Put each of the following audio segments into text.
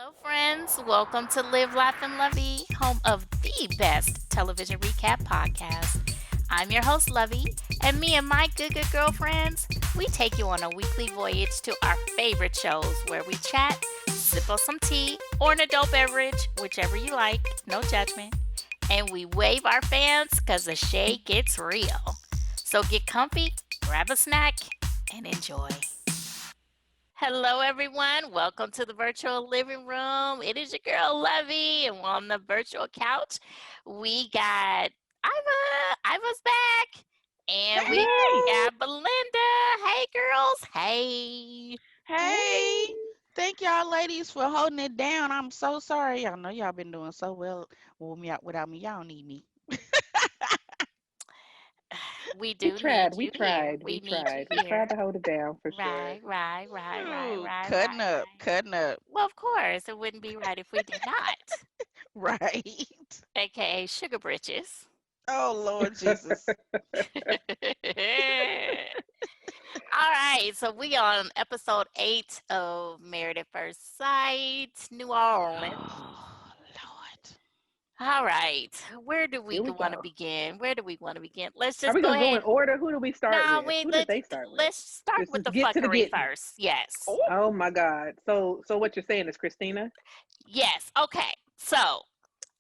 Hello, friends. Welcome to Live, Laugh, and Lovey, home of the best television recap podcast. I'm your host, Lovey, and me and my good girlfriends, we take you on a weekly voyage to our favorite shows where we chat, sip on some tea, or an adult beverage, whichever you like, no judgment, and we wave our fans because the shade gets real. So get comfy, grab a snack, and enjoy. Hello, everyone. Welcome to the virtual living room. It is your girl, Lovey, and we're on the virtual couch. We got Iva. Iva's back. And we Hey, got Belinda. Hey, girls. Hey. hey. Hey, Thank y'all ladies for holding it down. I'm so sorry. I know y'all been doing so well without me. Y'all need me. We we do tried, need we you here. tried, we We need you tried. We tried here. to hold it down for sure. Ooh, cutting Right. up, cutting up. Well, of course, it wouldn't be right if we did not. Right. AKA Sugar Britches. Oh, Lord Jesus. All right, so we on episode 8 of Married at First Sight, New Orleans. Oh, Lord. All right, where do we Here we want to go. begin? Where do we want to begin? Let's Are just we go gonna go ahead. in order? Who do we start No, with? we Who did let's they start with? let's start Let's with just the get to the fuckery getting. first. Yes, Oh, Oh my God. So what you're saying is Christina? yes. Okay, so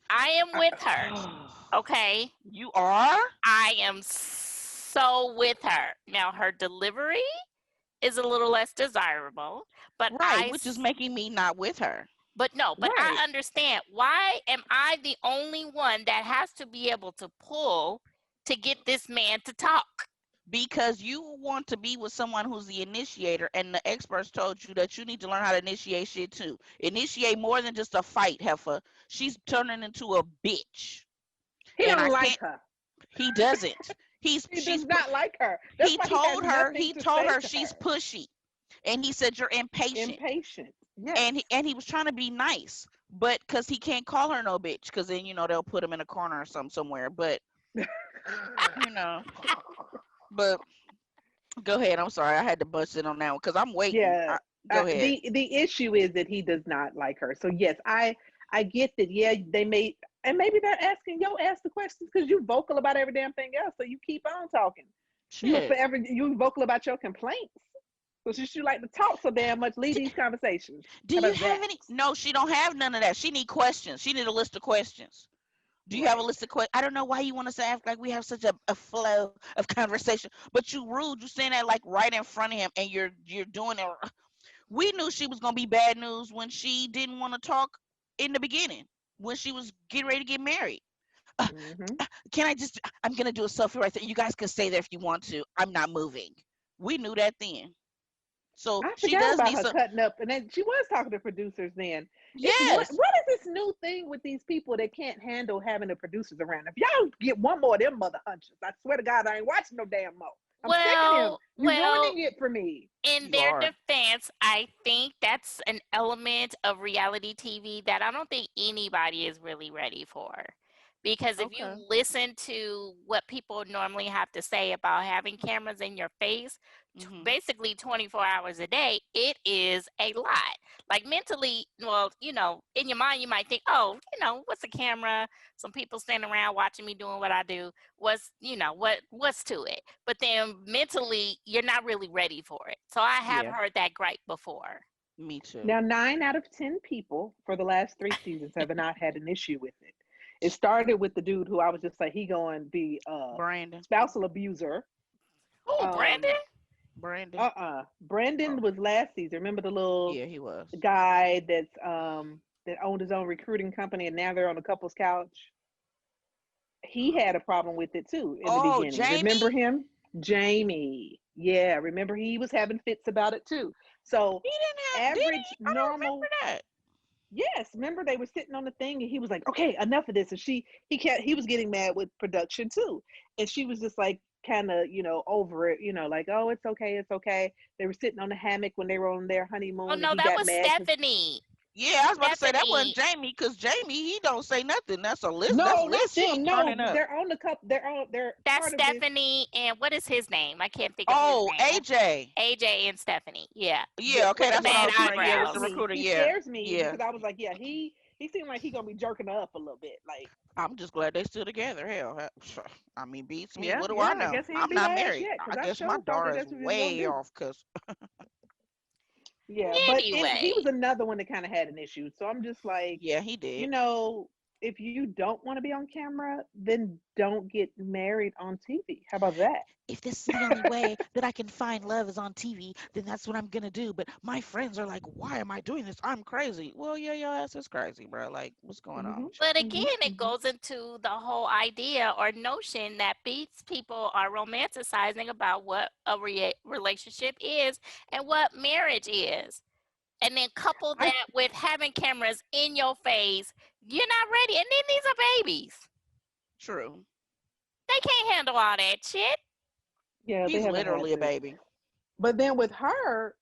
I am I, with her. Okay, you are? I am so with her. Now her delivery is a little less desirable, but Right, which is making me not with her. but no, but I right. understand. Why am I the only one that has to be able to pull to get this man to talk? Because you want to be with someone who's the initiator, and the experts told you that you need to learn how to initiate shit too. Initiate more than just a fight, heifer. She's turning into a bitch, He and I don't like can't. her. He doesn't. He does not like her. That's He why he has told her. nothing He to told say her to she's her. pushy, and he said you're impatient, Impatient. Yes. and he was trying to be nice, but because he can't call her no bitch, because then they'll put him in a corner or somewhere. But you know, but go ahead. I'm sorry, I had to bust it on that one because I'm waiting. Yeah. Go ahead. The issue is that he does not like her. So yes, I get that. Yeah, they may, and maybe they're asking ask the questions because you vocal about every damn thing else. So you keep on talking. You are Shit. forever you vocal about your complaints. So since you like to talk so damn much, lead these conversations. Do How you about have that? any? No, she don't have none of that. She need questions. She need a list of questions. Do you have a Right. list of questions? I don't know why you want us to act like we have such a flow of conversation, but you rude. You saying that like right in front of him, and you're doing it. We knew she was gonna be bad news when she didn't want to talk in the beginning, when she was getting ready to get married. Uh, Mm-hmm. can I just? I'm gonna do a selfie right there. You guys can stay there if you want to. I'm not moving. We knew that then. So I she forgot does about need her some. cutting up, and then she was talking to producers. Then it's Yes. what is this new thing with these people that can't handle having the producers around? If y'all get one more of them mother hunchers, I swear to God, I ain't watching no damn more. I'm sick of them. Well, You well, ruining it for me. in You their are. defense, I think that's an element of reality TV that I don't think anybody is really ready for. Because if you Okay. listen to what people normally have to say about having cameras in your face, Mhm. basically 24 hours a day, it is a lot. Like mentally, well, in your mind, you might think, oh, what's a camera? Some people standing around watching me doing what I do. What's to it? But then mentally, you're not really ready for it. So I have Yeah. heard that gripe before. Me too. Now, 9 out of 10 people for the last 3 seasons have not had an issue with it. It started with the dude who I was just like, he going to be a Brandon. spousal abuser. Oh, Brandon? Um, Brandon. Brandon Oh, was last season. Remember the little yeah, he was. guy that owned his own recruiting company and now they're on a couple's couch? He had a problem with it too in the Oh, beginning. Remember Jamie. him? Jamie. Yeah, remember he was having fits about it too. So He didn't have. Did average he? I don't normal. remember that. Yes, remember they were sitting on the thing and he was like, "Okay, enough of this." And he was getting mad with production too. And she was just like kind of, over it, like, "Oh, it's okay, it's okay." They were sitting on the hammock when they were on their Oh, honeymoon and no, he that got was mad cuz Stephanie. Yeah, I was about to say that wasn't Stephanie. Jamie, because Jamie, he don't say nothing. That's a list. That's No, not list sheet them. No, turning up. they're on the cup. They're on. They're That's part of this. Stephanie and what is his name? I can't think of his Oh, name. AJ. AJ and Stephanie. Yeah. Yeah, Yeah, okay, With the that's what I bad was he saying. Yeah, with scares the eyebrows. me. recruiter. He Yeah, scares me yeah. because I was like, yeah, he seemed like he gonna be jerking her up a little bit. Like, I'm just glad they still together. Hell, I mean, beats me. yeah, What do I yeah. I know? guess he ain't I'm beat her not ass married. yet I because I guess my sure thought daughter that is that's what he was gonna way do. off. Cause Yeah, but he Anyway. was another one that kind of had an issue. So I'm just like, yeah, he you did. know, if you don't want to be on camera, then don't get married on TV. How about that? If this is the only way that I can find love is on TV, then that's what I'm gonna do. But my friends are like, "Why am I doing this? I'm crazy." Well, yeah, your ass is crazy, bro. Like, what's going on Mhm. with you? But again, Mhm. it Mhm. goes into the whole idea or notion that beats people are romanticizing about what a relationship is and what marriage is. And then couple I that with having cameras in your face, you're not ready. And then these are babies. True. They can't handle all that shit. Yeah, they He's haven't had literally a to. baby. But then with her,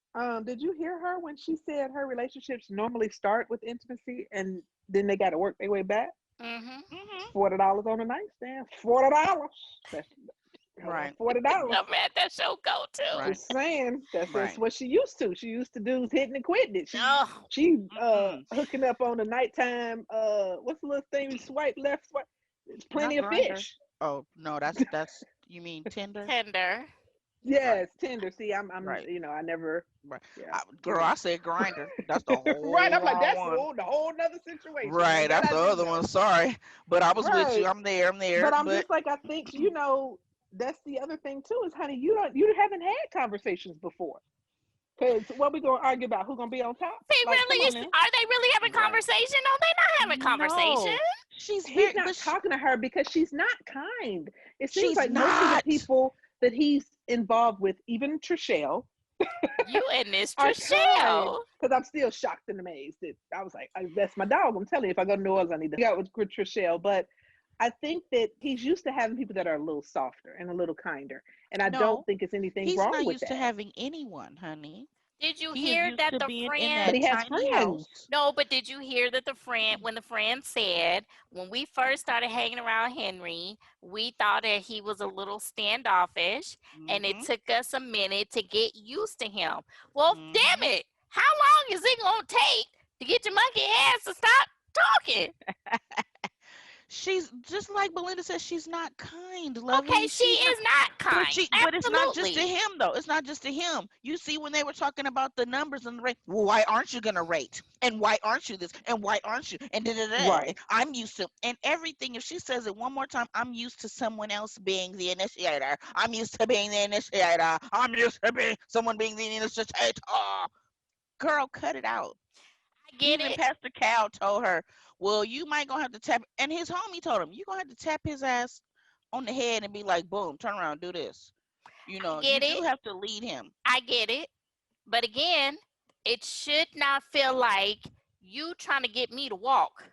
did you hear her when she said her relationships normally start with intimacy and then they got to work their way back? Mm-hmm. Hmm. $40 on a nightstand. $40. That's Right. $40. I'm at that show go too. Right. Just saying, that's Right. what she used to. She used to do hitting and quitting it. Oh, She Mm-mm. hooking up on the nighttime. What's the little thing you swipe left, swipe? It's plenty Not of grinder. fish. Oh no, that's you mean Tinder? tender. Right. Yes, Tinder. See, I'm Right. I never. Right. Yeah, you Girl, know. I said grinder. That's the Right. whole I'm like, wrong that's one. the whole nother situation. Now Right. that That's I the do other know. one. Sorry, but I was with you. Right. I'm there. I'm there. But I'm But just like, I think, that's the other thing too, is honey, you haven't had conversations before. Cause what we gonna argue about? Who gonna be on top? They Like, come really on is. now. Are they really having right. conversation? No, they're not having conversation. No, she's He's very. not talking to her because she's not kind. It seems She's like most of the not. people that he's involved with, even Trishelle, You and this are kind. Trishelle. Because I'm still shocked and amazed. That I was like, that's my dog. I'm telling you, if I go to New Orleans, I need to hang out with Trishelle. But I think that he's used to having people that are a little softer and a little kinder. And I don't No, think it's anything he's wrong not with used to that. having anyone, honey. Did you He is hear used that to the being in But friend? that he has tiny friends. house. No, but did you hear that when the friend said, when we first started hanging around Henry, we thought that he was a little standoffish and it Hmm. took us a minute to get used to him. Well, Hmm. damn it. How long is it going to take to get your monkey ass to stop talking? She's just like Belinda says, she's not kind, Okay, lovey. she She's not. is not kind. But it's not just to Absolutely. him though. It's not just to him. You see, when they were talking about the numbers and the rate, well, why aren't you gonna rate? And why aren't you this? And why aren't you? And da da da. Right. I'm used to and everything. If she says it one more time, I'm used to someone else being the initiator. I'm used to being the initiator. I'm used to being someone being the initiator. Girl, cut it out. I get Even it. Pastor Cal told her, well, you might gonna have to tap, and his homie told him, you gonna have to tap his ass on the head and be like, boom, turn around, do this. I You get do it. have to lead him. I get it. But again, it should not feel like you trying to get me to walk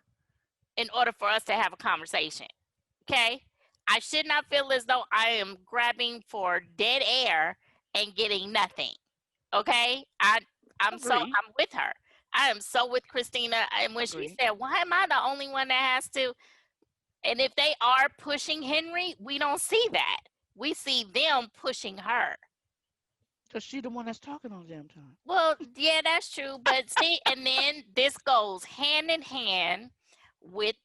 in order for us to have a conversation. Okay? I should not feel as though I am grabbing for dead air and getting nothing. Okay? Agree. I'm with her. I am so with Christina. And when she Agree. said, why am I the only one that has to? And if they are pushing Henry, we don't see that. We see them pushing her. Because she the one that's talking all the damn time. Well, yeah, that's true. But see, and then this goes hand in hand with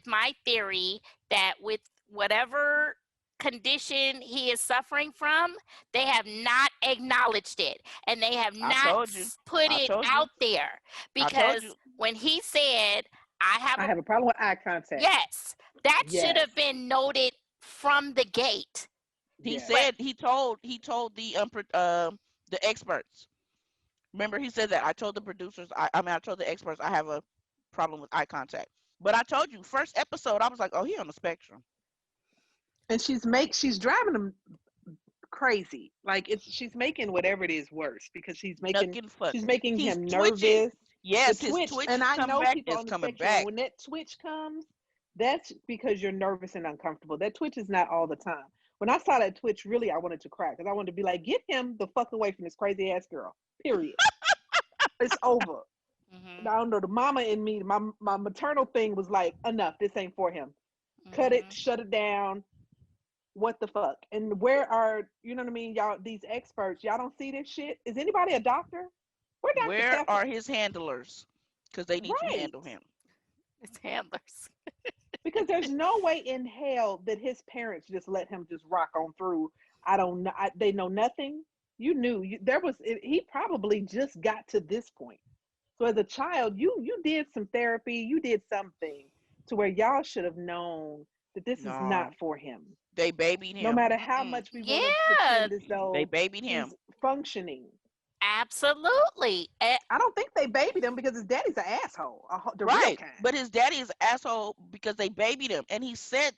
my theory that with whatever condition he is suffering from, they have not acknowledged it and they have I not told you. put I it told you. out there I told because you. when he said, I have I a have a problem with eye contact. yes, that should Yes. have been noted from the gate. He Yes. But said he told the experts. Remember, he said that I told the producers. I told the experts I have a problem with eye contact. But I told you first episode I was like, oh, he on the spectrum. And she's driving him crazy. Like she's making whatever it is worse because Nucking fuck. she's making He's him twitching. nervous. The Yes, his twitch, twitch and is I coming know back. people It's on the coming spectrum, and back. when that twitch comes, that's because you're nervous and uncomfortable. That twitch is not all the time. When I saw that twitch, really, I wanted to cry because I wanted to be like, get him the fuck away from this crazy ass girl. Period. It's over. Mhm. I don't know, the mama in me, my maternal thing was like, enough, this ain't for him. Cut it, Mhm. shut it down. What the fuck? And where are, you know what I mean, y'all, these experts, y'all don't see this shit? Is anybody a doctor? Where Dr. Where Pepper? are his handlers? Because they need to Right. handle him. It's handlers. Because there's no way in hell that his parents just let him just rock on through. I don't know. They know nothing. You knew there was. He probably just got to this point. So as a child, you did some therapy. You did something to where y'all should have known that this is not No, for him. they babied No him. matter how Mm-mm. much we want to Yeah, pretend as They though babied he's him. functioning. absolutely. I don't think they babied him because his daddy's an asshole, the real Right. kind. But his daddy is an asshole because they babied him. And he said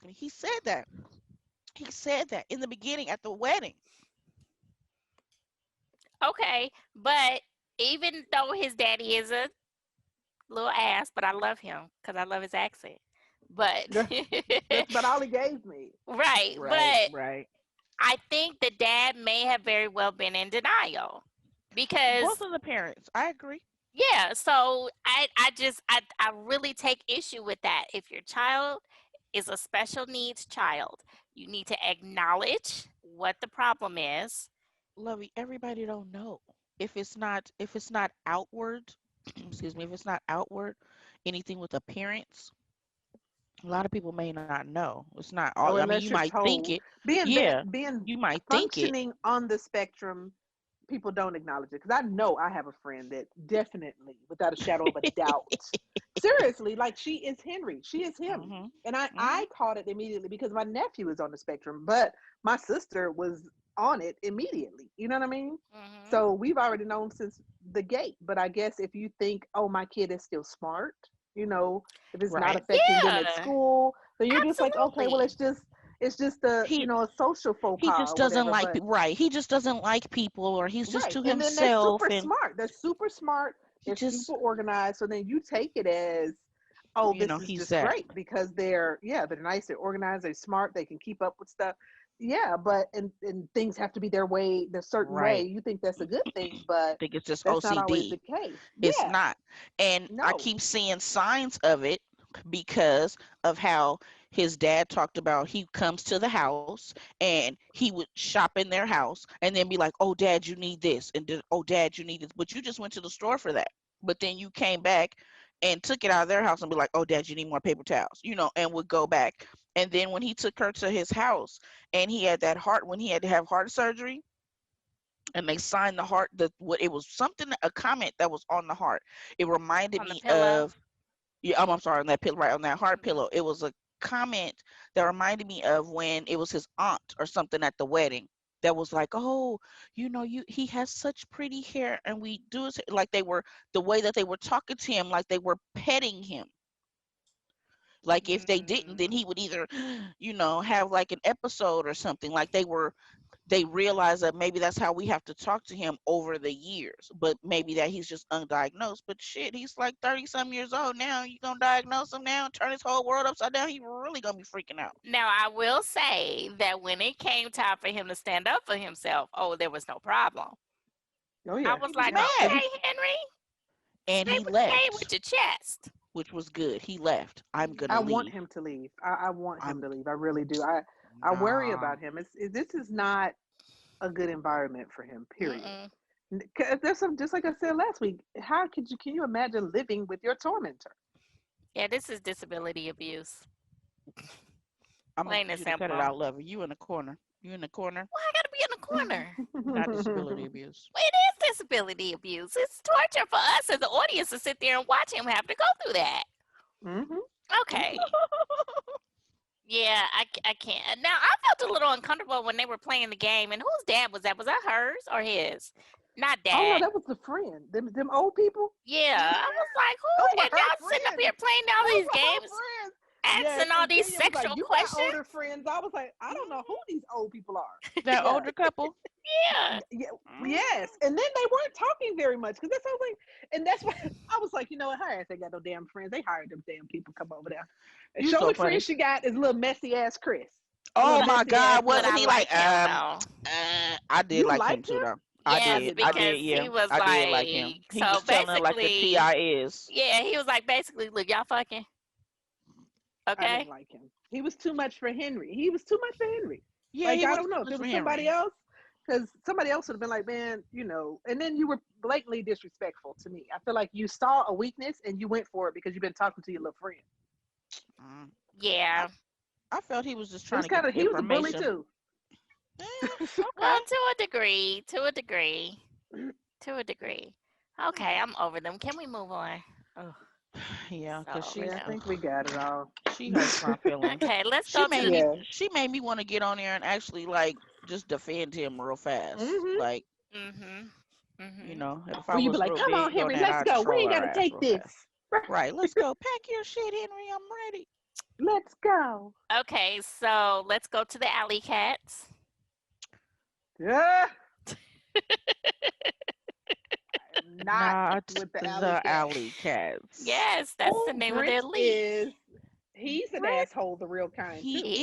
that. He said that in the beginning at the wedding. Okay, but even though his daddy is a little ass, but I love him because I love his accent. But That's about all he gave me. right, Right, but right. I think the dad may have very well been in denial because Both of the parents. I agree. yeah. So I really take issue with that. If your child is a special needs child, you need to acknowledge what the problem is. Lovey, everybody don't know. If it's not outward, excuse me, if it's not outward, anything with appearance, a lot of people may not know. It's not all, Oh, I mean, you unless you're might think told, it. being Yeah, being you might think it. functioning on the spectrum, people don't acknowledge it. Because I know I have a friend that definitely, without a shadow of a doubt, seriously, like she is Henry, she is him, Mhm. and I Mhm. caught it immediately because my nephew is on the spectrum, but my sister was on it immediately. You know what I mean? Hmm. So we've already known since the gate. But I guess if you think, oh, my kid is still smart, you know, if it's not Right. affecting them at Yeah, school, then you're just like, okay, well, absolutely. it's just a, He a social faux he pas just or doesn't whatever. like But right. He just doesn't like people, or he's just right, to and then they're himself, super and smart. They're super smart. he They're super just, organized. So then you take it as, oh, this is he's just that. great because they're nice, they're organized, they're smart, they can keep up with stuff. Yeah, but and things have to be their way, the certain way. Right. You think that's a good thing, but Think it's just that's not always the OCD. case. It's Yeah, not. And I no. keep seeing signs of it because of how his dad talked about he comes to the house and he would shop in their house and then be like, "Oh, dad, you need this." And then, "Oh, dad, you need this." But you just went to the store for that. But then you came back and took it out of their house and be like, "Oh, dad, you need more paper towels." And would go back. And then when he took her to his house and he had that heart when he had to have heart surgery, and they signed the heart, the what it was, something, a comment that was on the heart, it reminded On the me pillow. of, yeah, I'm sorry, on that pillow, right, on that heart Hmm. pillow, it was a comment that reminded me of when it was his aunt or something at the wedding that was like, "Oh, he has such pretty hair, and we do it," like they were, the way that they were talking to him, like they were petting him. Like if they didn't, then he would either have like an episode or something, like they realize that maybe that's how we have to talk to him over the years, but maybe that he's just undiagnosed. But shit, he's like 30 some years old now. You gonna diagnose him now and turn his whole world upside down? He really gonna be freaking out. Now, I will say that when it came time for him to stand up for himself, oh, there was no problem. Oh I yeah, was He was like, yeah. Because mad, okay, Henry, and he stay left, with your chest. which was good. He left. I'm I gonna want leave. him to leave. I want him I'm to leave. I really do. I worry Nah. about him. This is not a good environment for him. Period. Mm-mm. There's some, just like I said last week. How can you imagine living with your tormentor? Yeah, this is disability abuse, I'm gonna plain need and you to cut it simple. out, lover. You in the corner. You in the corner. Why I gotta be in the corner? Not disability abuse. Well, it is disability abuse. It's torture for us as the audience to sit there and watch him have to go through that. Hmm. Okay. Yeah, I can't. Now, I felt a little uncomfortable when they were playing the game. And whose dad was that? Was that hers or his? Not Oh no, dad. that was the friend. Them old people. Yeah, Yeah, I was like, Those who? were And her y'all sitting up here friends. playing all Those these were her games, friends. Yes, asking all and these Kenya was like, sexual "You got questions. older friends." I was like, "I don't know who these old people are." that Yeah, older couple. Yeah. yeah, Mm. yes. And then they weren't talking very much because that's, I was like, and that's why I was like, you know what? Her ass ain't got no damn friends. They hired them damn people to come over there. And You the so only friend funny. she got is little messy ass Chris. Little Oh my messy ass God, But little. wasn't I he like, like him though. I did You like him liked too him? though. I Yes, did. I because did. he Yeah, was I did like like, him. He so was telling her like the basically, Ti is. yeah, he was like, basically, look, y'all fucking, I didn't okay? like him. He was too much for Henry. He was too much for Henry. Yeah, Like, he I was don't too know if much it for was somebody Henry. else, because somebody else would have been like, man, you know. And then you were blatantly disrespectful to me. I feel like you saw a weakness and you went for it because you've been talking to your little friend. Mm. I Yeah. I felt he was just It trying was to get kind of the he was a bully information. too. Okay. Well, to a degree, to a degree, to a degree. Okay, I'm over them. Can we move on? Oh, Yeah, cause so, Yeah, I yeah. think we got it all. she hurts my feelings. Okay, let's She go to made the. me Yeah. she made me want to get on there and actually like just defend him real fast. Mm-hmm. Like, Mm-hmm. you Mm-hmm. know, if I Or you be was like, real come on, big on Henry, that, let's I'd go. We troll ain't got her to ass take real this. fast. Right, let's go. Pack your shit, Henry. I'm ready. Let's go. Okay, so let's go to the alley cats. Yeah. Not Not with the alley the cat. alley cats. Yes, that's the Oh, name of Brent their league. is he's an Brett, asshole, the real kind he too.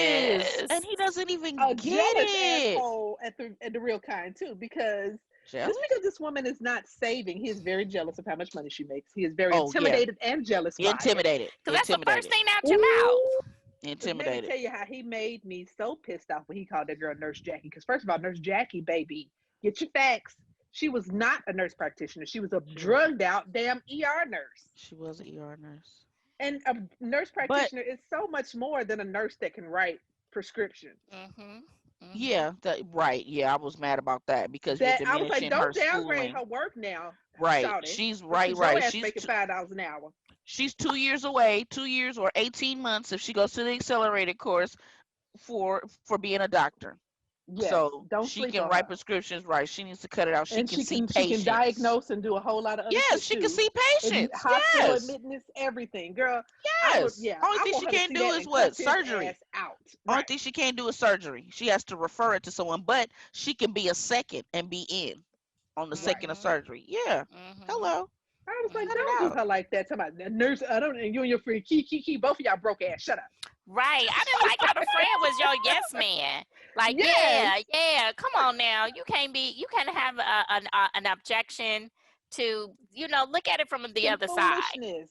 He is, and is. he doesn't even A get jealous it. asshole at the real kind too, because just Jealous? because this woman is not saving, he is very jealous of how much money she makes. He is very Oh yeah, intimidated and jealous by it. intimidated, Because that's the first intimidated, thing out your Ooh, mouth. but let me intimidated. tell you how he made me so pissed off when he called that girl Nurse Jackie. Because first of all, Nurse Jackie, baby, get your facts. She was not a nurse practitioner. She was a She wasn't. drugged out damn ER nurse. She was an ER nurse. And a nurse But practitioner is so much more than a nurse that can write prescriptions. Mhm. Mhm. yeah, that right. Yeah, I was mad about that because you're That I was like, diminishing her don't downgrade schooling. her work now, Right. shawty, She's right, because your right. ass making $5 an hour. She's 2 years away, 2 years or 18 months if she goes to the accelerated course for being a doctor. Yes, So don't she sleep can on write her. prescriptions, right? She needs to cut it out. She And can see she can patients. diagnose and do a whole lot of other Yes, shit she can too. see And patients. hospital Yes. admittance, everything, girl. Yes. Only I thing want she her to can't see do that is and what? cuss his ass Surgery. out. Only Right. thing she can't do is surgery. She has to refer it to someone, but she can be a second and be in on the Right. second of Mhm. surgery. Yeah. Mhm. Hello. I was like, Cut it Mhm. don't do out. her like that. Talking about nurse, I don't, and you and your friend, key, both of y'all broke ass. Shut up. Right. I didn't like how the friend was your yes man. Like, Yes. yeah, yeah. Come on now. You can't be. You can't have an objection to. Look at it from the To other side. foolishness.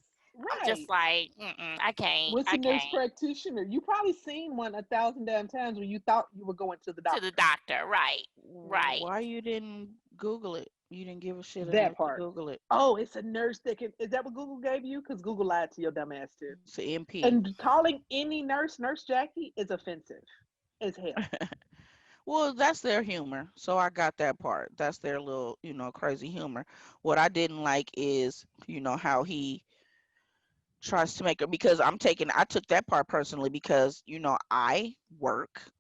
I'm just Right. like, mm-mm, I can't. What's I a nurse can't. practitioner? You probably seen one 1,000 damn times when you thought you were going to the To the doctor. doctor. Right. Right. Why you didn't Google it? You didn't give a shit That enough to part. Google it. Oh, it's a nurse that can. Is that what Google gave you? Because Google lied to your dumb ass too. It's an MP. And calling any nurse Nurse Jackie is offensive as hell. Well, that's their humor. So I got that part. That's their little, crazy humor. What I didn't like is, how he tries to make her because I took that part personally because, I work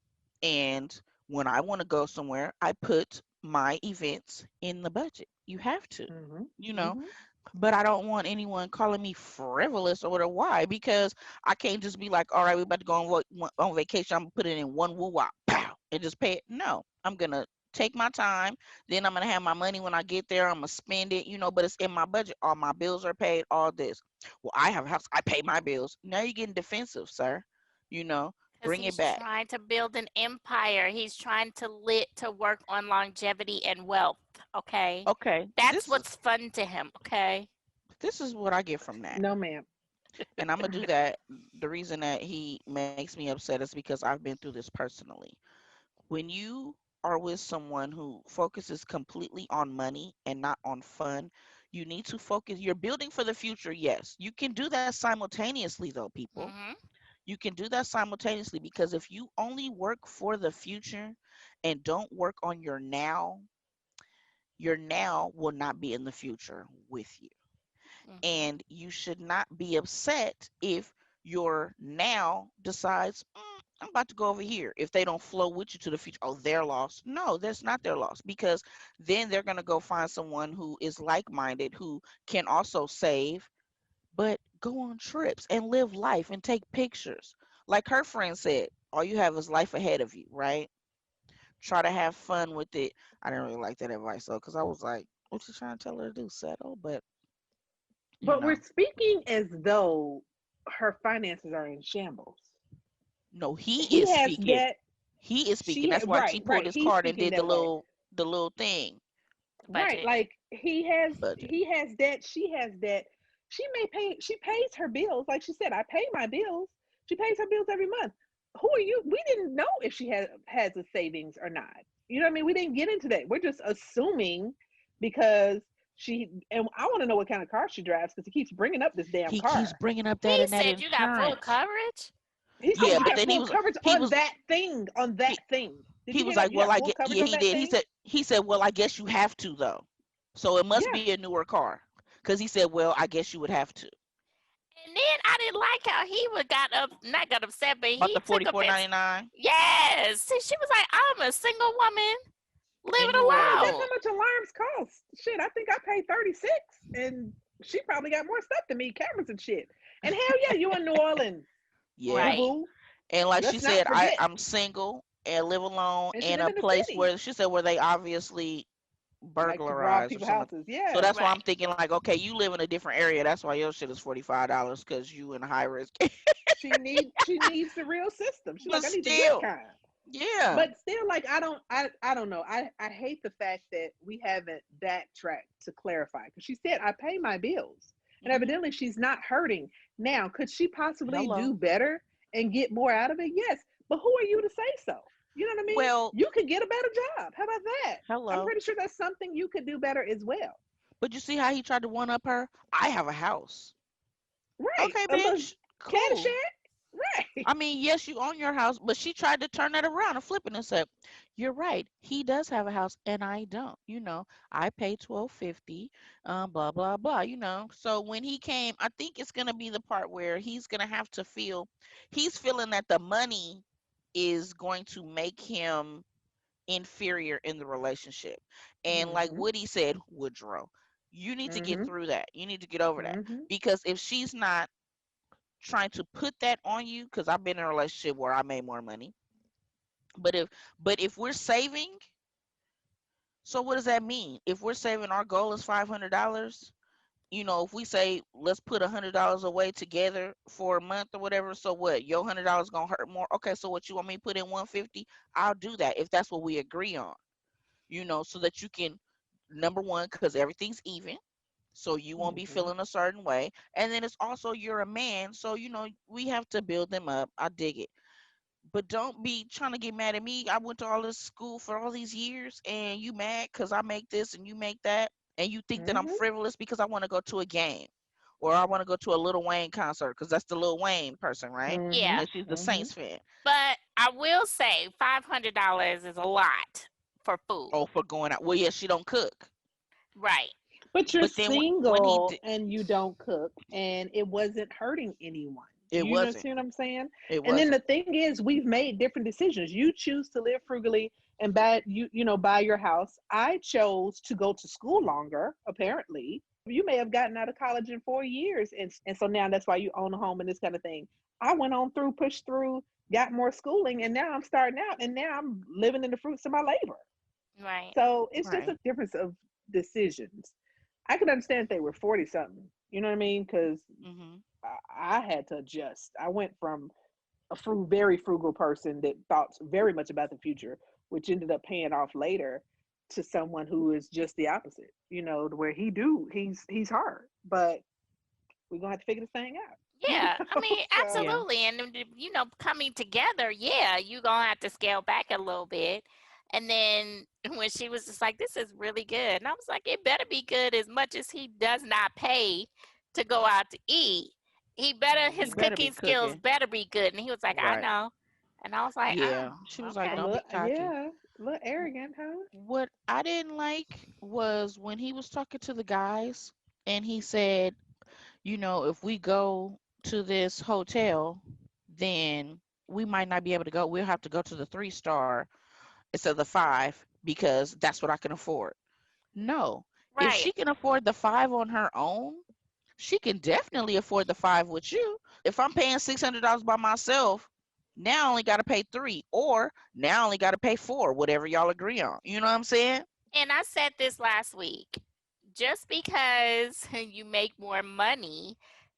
and when I want to go somewhere, I put my events in the budget. You have to, Mm-hmm. you know, Mm-hmm. but I don't want anyone calling me frivolous or whatever. Why? Because I can't just be like, all right, we're about to go on vacation. I'm gonna put it in one woo wop, pow, and just pay it. No, I'm gonna take my time. Then I'm gonna have my money when I get there. I'm gonna spend it, but it's in my budget. All my bills are paid. All this. Well, I have a house. I pay my bills. Now you're getting defensive, sir. You know, Because bring it he's back. trying to build an empire. He's trying to work on longevity and wealth. Okay. Okay, That's what's fun to him. Okay. this is what I get from that. No, ma'am. And I'm gonna do that. The reason that he makes me upset is because I've been through this personally. When you are with someone who focuses completely on money and not on fun, you need to focus. You're building for the future, yes. You can do that simultaneously, though, people. Mhm. You can do that simultaneously because if you only work for the future and don't work on your now will not be in the future with you. Mhm. And you should not be upset if your now decides, I'm about to go over here. If they don't flow with you to the future, oh, they're lost. No, that's not their loss because then they're going to go find someone who is like minded, who can also save, but go on trips and live life and take pictures. Like her friend said, all you have is life ahead of you, right? Try to have fun with it. I didn't really like that advice though, because I was like, what you trying to tell her to do? Settle? But, you But know. we're speaking as though her finances are in shambles. No, he He is has speaking. debt. He is speaking. That's why she Right, pulled right. his He's card and speaking did the that way. little the little thing. Right. Budget. Like Budget. he has that, she has that. She pays her bills. Like she said, I pay my bills. She pays her bills every month. Who are you? We didn't know if she has a savings or not. You know what I mean? We didn't get into that. We're just assuming because and I want to know what kind of car she drives because he keeps bringing up this damn He keeps car. bringing up that He and that said you got full insurance. coverage. He said Yeah, you but got then full coverage he on was that thing, on he that thing. Did he you hear was that? like, You well, got I full get, coverage yeah, on he that did. thing? He said, well, I guess you have to though. So it must Yeah. be a newer car. Because he said, well, I guess you would have to. And then I didn't like how he would got up, not got upset, but About he the took 44.99, offense. Yes, she was like, "I'm a single woman. Leave and it he Yeah, but was. that's alone." how much alarms cost. Shit, I think I paid 36 and she probably got more stuff than me, cameras and shit. And hell yeah, you in New Orleans, boo Yeah. Right. boo. And like she Let's not said, forget. I'm single and live alone And she in live a in the place city. where she said where they obviously Like to rob burglarize or people's something like. houses. So Yeah. that's why I'm Right. thinking like, okay, you live in a different area. That's why your shit is $45 because you in a high risk. She needs the real system. She's But like, I need the good still, kind. yeah. But still, like I don't know. I hate the fact that we haven't backtracked to clarify. Because she said, I pay my bills. And Hmm. evidently she's not hurting. Now, could she possibly Hello. do better and get more out of it? Yes. But who are you to say so? You know what I mean? Well, You could get a better job. How about that? I'm hello. pretty sure that's something you could do better as well. But you see how he tried to one up her? I have a house. Right. Okay, A little bitch. Cool. Caddyshack. Right. I mean, yes, you own your house, but she tried to turn that around and flip it and said, "You're right. He does have a house, and I don't. I pay 12.50, blah blah blah. So when he came, I think it's gonna be the part where he's gonna have to feel, he's feeling that the money is going to make him inferior in the relationship, and like Mm-hmm. Woody said, Woodrow, you need to get Mm-hmm. through that. You need to get over that Mm-hmm. because if she's not trying to put that on you, because I've been in a relationship where I made more money. But if we're saving, so what does that mean? If we're saving, our goal is $500. If we say let's put $100 away together for a month or whatever, so what? Your $100 gonna hurt more. Okay, so what you want me to put in 150? I'll do that if that's what we agree on. So that you can, number one, because everything's even, so you won't be Mm-hmm. feeling a certain way, and then it's also you're a man, so we have to build them up. I dig it. But don't be trying to get mad at me. I went to all this school for all these years, and you mad because I make this and you make that, and you think that I'm Mm-hmm. frivolous because I want to go to a game, or I want to go to a Lil Wayne concert because that's the Lil Wayne person, right? Yeah, Mm-hmm. And she's the Mm-hmm. Saints fan. but I will say $500 is a lot for food. Oh, for going out. Well, yeah, she don't cook, Right. But you're but then when he single did, and you don't cook, and it wasn't hurting anyone. it You know, wasn't. see what I'm saying? It And then wasn't. the thing is, we've made different decisions. You choose to live frugally and buy your house. I chose to go to school longer. Apparently, you may have gotten out of college in 4 years, and so now that's why you own a home and this kind of thing. I went on through, pushed through, got more schooling, and now I'm starting out, and now I'm living in the fruits of my labor. Right. So it's just Right. a difference of decisions. I could understand if they were 40 something. You know what I mean? Because Hmm. I had to adjust. I went from a very frugal person that thought very much about the future, which ended up paying off later, to someone who is just the opposite. To where he's hard, but we're gonna have to figure this thing out. Yeah, I mean, So Yeah. absolutely. And coming together, yeah, you gonna have to scale back a little bit. And then when she was just like, "This is really good," and I was like, "It better be good as much as he does not pay to go out to eat. He His hmm better be cooking skills cooking. better be good." And he was like, "I Right. know," and I was like, Yeah. She "Oh, was like, a okay." don't little, be cocky. yeah, a little arrogant, huh? What I didn't like was when he was talking to the guys and he said, if we go to this hotel, then we might not be able to go. We'll have to go to the 3-star instead of the 5 because that's what I can afford. No. If Right. she can afford the 5 on her own, she can definitely afford the 5 with you. If I'm paying $600 by myself, now I only got to pay 3, or now I only got to pay 4, whatever y'all agree on. You know what I'm saying? And I said this last week. Just because you make more money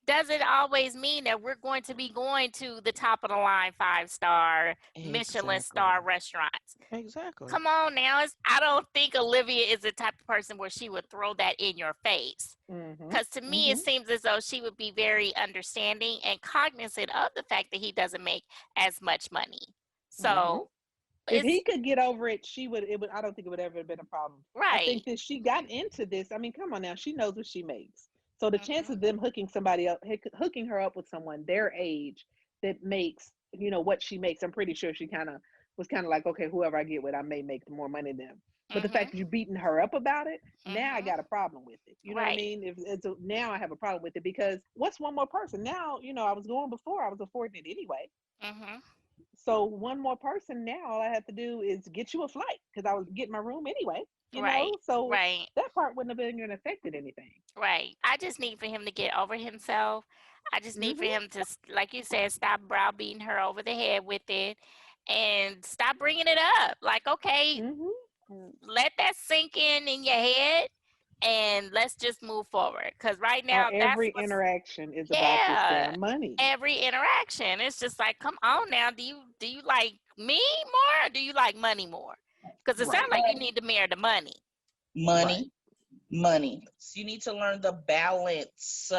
doesn't always mean that we're going to be going to the top of the line 5-star Michelin star restaurants. Exactly. Come on now. I don't think Olivia is the type of person where she would throw that in your face. Mm-hmm. Because to me, it seems as though she would be very understanding and cognizant of the fact that he doesn't make as much money. So if he it's could get over it, she would. It would. I don't think it would ever have been a problem. I right. think that she got into this. I mean, come on now. She knows what she makes. So the chance Mhm. of them hooking her up with someone their age that makes what she makes, I'm pretty sure she was kind of like, okay, whoever I get with, I may make more money than them. But the fact Mhm. that you're beating her up about it, now I Mhm. got a problem with it. You know what I Right. mean? Now I have a problem with it because what's one more person? Now, I was going before, I was affording it anyway. Mhm. So one more person now, all I have to do is get you a flight because I was getting my room anyway. Right. So Right. that part wouldn't have been affected anything. Right. I just need for him to get over himself. I just need for Mhm. him to, like you said, stop browbeating her over the head with it and stop bringing it up. Like, okay, Mhm. let that sink in your head and let's just move forward. Because right Our now, that's every what's, interaction is about this yeah, damn money. every interaction. It's just like, come on now. Do you like me more or do you like money more? Because it sounds Right. like you need to marry the money. Right. Money, money. So you need to learn the balance.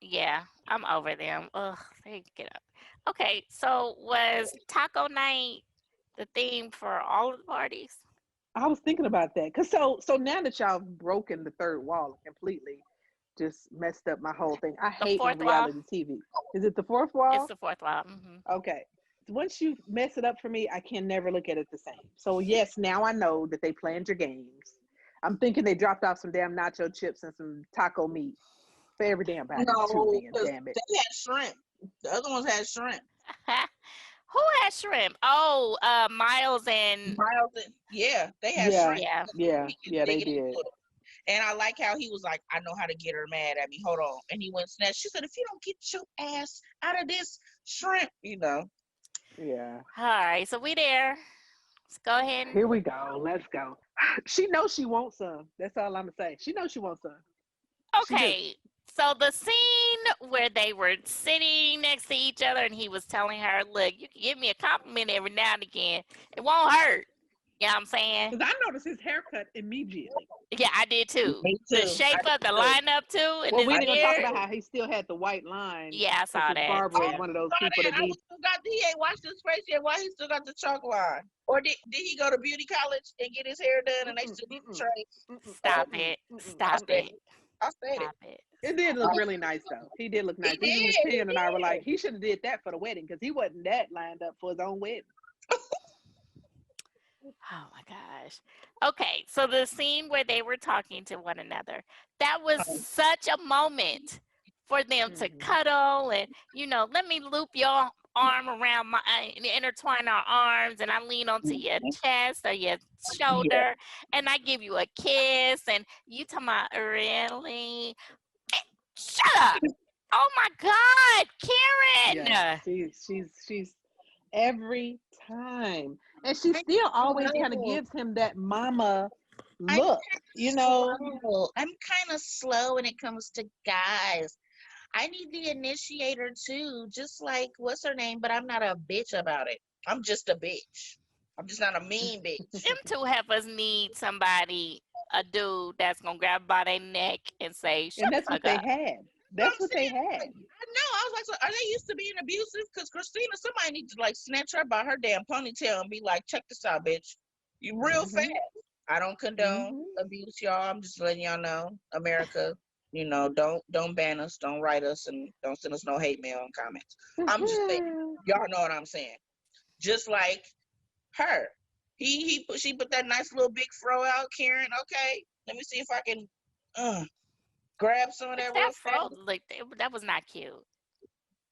Yeah, I'm over them. Ugh, they get up. Okay, so was taco night the theme for all of the parties? I was thinking about that because so now that y'all have broken the third wall and completely just messed up my whole thing. I The hate when fourth wall? reality TV. Is it the fourth It's wall? the fourth wall. Hmm. Okay. Once you mess it up for me, I can never look at it the same. So yes, now I know that they planned your games. I'm thinking they dropped off some damn nacho chips and some taco meat for every damn package too. No, Then because damn it. they had shrimp. The other ones had shrimp. Who has shrimp? Oh, Miles and Miles, yeah, they had Yeah, shrimp. yeah. He was yeah, they digging did. into it. And I like how he was like, I know how to get her mad at me. Hold on. And he went snatched. She said, if you don't get your ass out of this shrimp, Yeah. All right, so we there. Let's go ahead. Here we go. Let's go. She knows she wants some. That's all I'm gonna say. She knows she wants some. She do. Okay, so the scene where they were sitting next to each other and he was telling her, look, you can give me a compliment every now and again. It won't hurt. You know what I'm saying? Because I noticed his haircut immediately. Yeah, I did too. Me The too. I shape did of the too. lineup too, and Well, his we I didn't even did talk beard. about too. how he still had the white line Yeah, I because saw his that. barber is Yeah. one of those Saw people that. that I was needs. still got he ain't washed his face yet. Why he still got the chalk line? Or did he go to beauty college and get his hair done and they still need the trace? Stop it. I Stop said it. it. I said it. Stop it. It did Stop look it. really nice though. He did look He nice. Even Miss did. He Pam and I were like, did. he should have did that for the wedding because he wasn't that lined up for his own wedding. Oh my gosh. Okay, so the scene where they were talking to one another, that was such a moment for them to Mhm. cuddle and, let me loop your arm around intertwine our arms and I lean onto your chest or your Yeah. shoulder and I give you a kiss and you talking about really? Shut up. Oh my God, Yeah, Karen. she's every time, and she I still always kind of know. gives him that mama I'm look. You know, slow. I'm kind of slow when it comes to guys. I need the initiator too, just like what's her name, but I'm not a bitch about it. I'm just a bitch. I'm just not a mean bitch. Them two heifers need somebody, a dude that's gonna grab by their neck and say, "Shut and the that's what fuck they up." had. No, I'm That's what they saying, had. I know. I was like, so are they used to being abusive? Because Christina, somebody needs to like snatch her by her damn ponytail and be like, check this out, bitch. You real fast. Hmm. I don't condone Hmm. abuse, y'all. I'm just letting y'all know, America. Don't ban us, don't write us, and don't send us no hate mail and comments. I'm just saying, y'all know what I'm saying. Just like her, she put that nice little big fro out, Karen. Okay, let me see if I can grab some of that real That fast. fro, like that was not cute.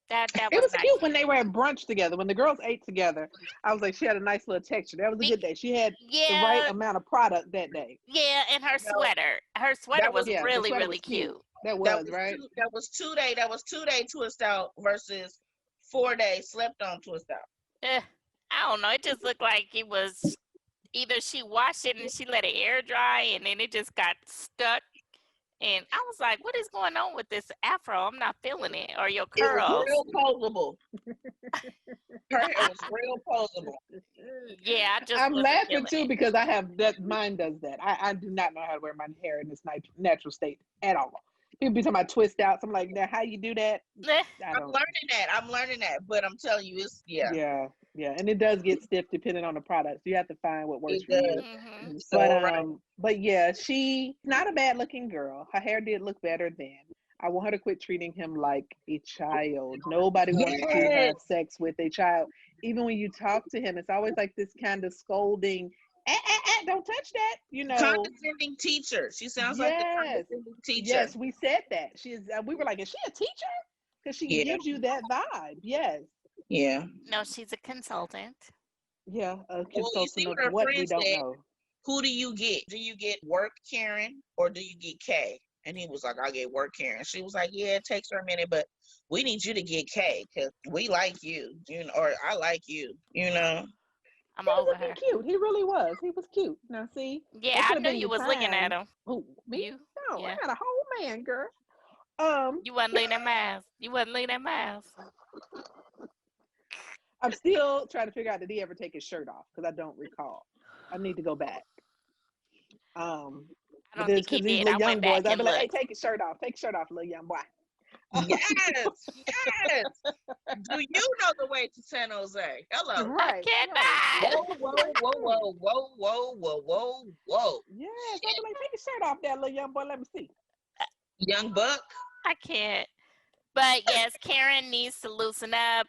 That It was was not cute when cute. they were at brunch together. When the girls ate together, I was like, she had a nice little texture. That was a good day. She had the right Yeah, amount of product that day. yeah, and her No, sweater. Her sweater that was was Yeah, the really, sweater really was cute. cute. That that was was right. two that was 2 day twist out versus 4 day slept on twist out. Eh, I don't know. It just looked like it was either she washed it and she let it air dry and then it just got stuck And I was like, what is going on with this afro? I'm not feeling it. Or your It was curls. real posable. Her hair was real posable. Yeah, I just I'm wasn't laughing feeling too it. because I have that. Mine does that. I do not know how to wear my hair in this natural state at all. People be talking about twist outs. I'm like, now how you do that? I I'm don't. learning that. But I'm telling you, it's Yeah, and it does get stiff depending on the product. So you have to find what works it for you. does. Mm-hmm. You're so right. But yeah, she's not a bad looking girl. Her hair did look better then. I want her to quit treating him like a child. Nobody wants to Yes. have sex with a child. Even when you talk to him, it's always like this kind of scolding. Don't touch that. Condescending teacher. She sounds like a Yes, condescending teacher. yes, we said that. We were like, is she a teacher? Because she Yeah. gives you that vibe. Yes. Yeah. No, she's a consultant. Yeah, a Well, you see consultant of what her what we friend don't said. know. Who do you get? Do you get work Karen or do you get K? And he was like, I get work Karen. She was like, yeah, it takes her a minute, but we need you to get K because we like you, or I like you, I'm He was over looking her. cute. He really was. He was cute. Now, see, Yeah, that I could have knew been you your was looking at time. him. Oh, me? You, No, I yeah. got a whole man, girl. Um, You wasn't looking at Miles. You wasn't looking at Miles. I'm still trying to figure out, did he ever take his shirt off? Because I don't recall. I need to go back. I But don't it's think he because these did. little I went young boys, back I'd and be like, hey, looked. take your shirt off. Take your shirt off, little young boy. Yes, yes. Do you know the way to San Jose? Hello. I Right, cannot. Whoa, whoa, whoa, whoa, whoa, whoa, whoa, whoa, whoa. Yes, I'd be like, take your shirt off there, little young boy. Let me see. Young buck. I can't. But yes, Karen needs to loosen up.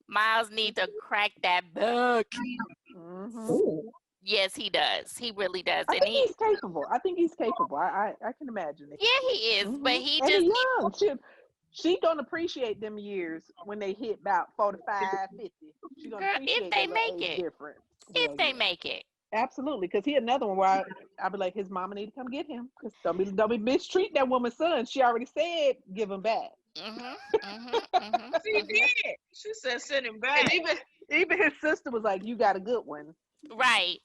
Miles needs to crack that book. Mm-hmm. Ooh. Yes, he does. He really does. I And think he's capable. I think he's capable. I can imagine it. yeah, he is. But Mm-hmm. he And just he's needs. young. She don't appreciate them years when they hit about 45, 50. She gonna Girl, if appreciate they that little make age it. difference. If Well, they yeah, make it. absolutely. Because he another one where I'll be like, his mama need to come get him. Because don't be mistreat that woman's son. She already said give him back. She did. She said send him back. And even his sister was like, you got a good one. Right.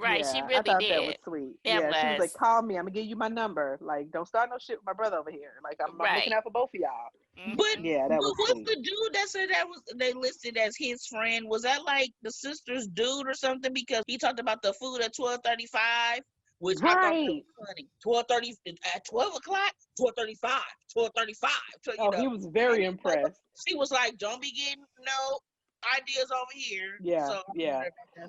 Right. She Yeah, I really thought that was did. sweet. It Yeah, she was like, was. call me. I'm gonna give you my number. Like, don't start no shit with my brother over here. Like, I'm looking Right. out for both of y'all. But Yeah, that was what's sweet. the dude that said that was they listed as his friend? Was that like the sister's dude or something? Because he talked about the food at 12:35, which I thought that Right. was funny. 12:30 at 12 o'clock, 12:35, 12:35. So Oh, he was very impressed. she was like, "Don't be getting no ideas over here." Yeah, So yeah.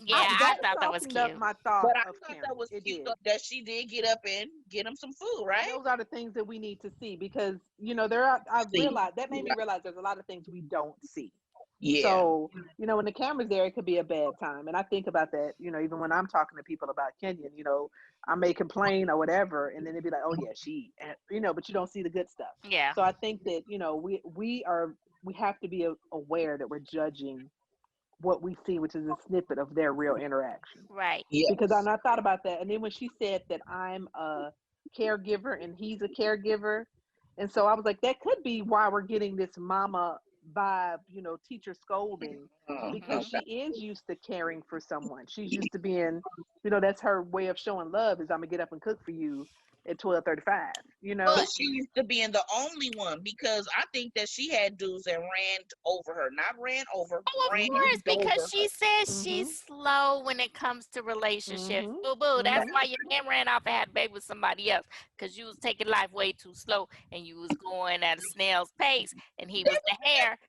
Yeah, I That thought that was softened up cute. my thought but I of thought Karen. that was It cute did. though, that she did get up and get him some food, And right? those are the things that we need to see because I See. realized that made me realize there's a lot of things we don't see. Yeah. So, when the camera's there, it could be a bad time. And I think about that, even when I'm talking to people about Kenyon, I may complain or whatever, and then they'd be like, oh, yeah, but you don't see the good stuff. Yeah. So I think that, we have to be aware that we're judging what we see, which is a snippet of their real interaction. Right. Yeah. Because I thought about that. And then when she said that I'm a caregiver and he's a caregiver, and so I was like, that could be why we're getting this mama vibe, teacher scolding, because she is used to caring for someone. She's used to being, that's her way of showing love is I'm gonna get up and cook for you at 12:35. But she used to being the only one because I think that she had dudes that ran over her, not ran over, Oh, of ran course, because over she her. says she's slow when it comes to relationships. Mhm. Boo boo. That's Mhm. why your man ran off and had a baby with somebody else. Because you was taking life way too slow and you was going at a snail's pace and he was the hare.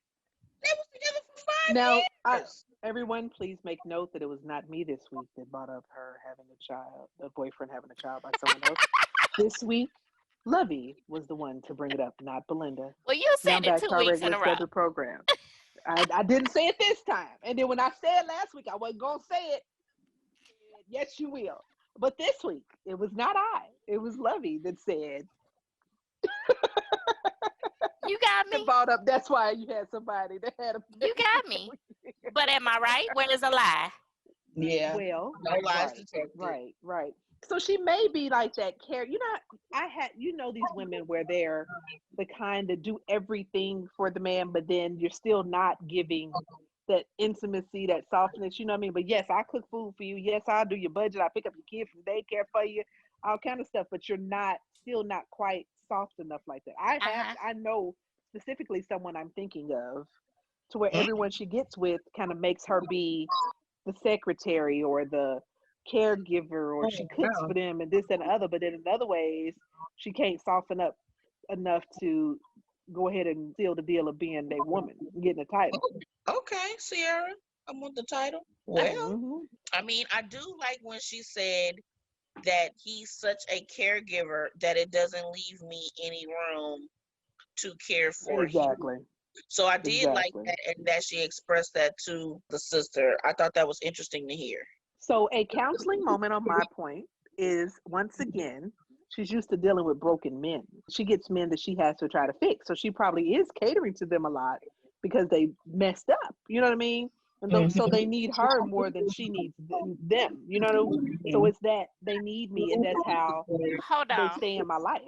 They was together for 5 Now, years. everyone, please make note that it was not me this week that brought up her having a child, the boyfriend having a child by someone else. This week, Lovey was the one to bring it up, not Belinda. Well, you Now said it back 2 to our weeks in regular a row. scheduled program. I didn't say it this time. And then when I said last week, I wasn't going to say it. Yes, you will. But this week, it was not I. It was Lovey that said, You got me. brought up, that's why you had somebody that had a You got me. But am I right? Where is a lie? Yeah. Well, No lies detected. right. So she may be like that care. These women where they're the kind that do everything for the man, but then you're still not giving that intimacy, that softness. You know what I mean? But yes, I'll cook food for you. Yes, I'll do your budget. I'll pick up your kid from daycare for you. All kind of stuff. But you're not still not quite soft enough like that. I know specifically someone I'm thinking of, to where everyone she gets with kind of makes her be the secretary or the caregiver, or she cooks for them and this and the other. But then in other ways, she can't soften up enough to go ahead and seal the deal of being a woman, getting a title. Okay, Sierra, I want the title. Well, Mm-hmm. I mean, I do like when she said that he's such a caregiver that it doesn't leave me any room to care for him. Exactly. So I did like Exactly. that, and that she expressed that to the sister. I thought that was interesting to hear. So a counseling moment on my point is, once again, she's used to dealing with broken men. She gets men that she has to try to fix. So she probably is catering to them a lot because they messed up. You know what I mean? And so they need her more than she needs them. You know? So it's that they need me, and that's how Hold they on. stay in my life.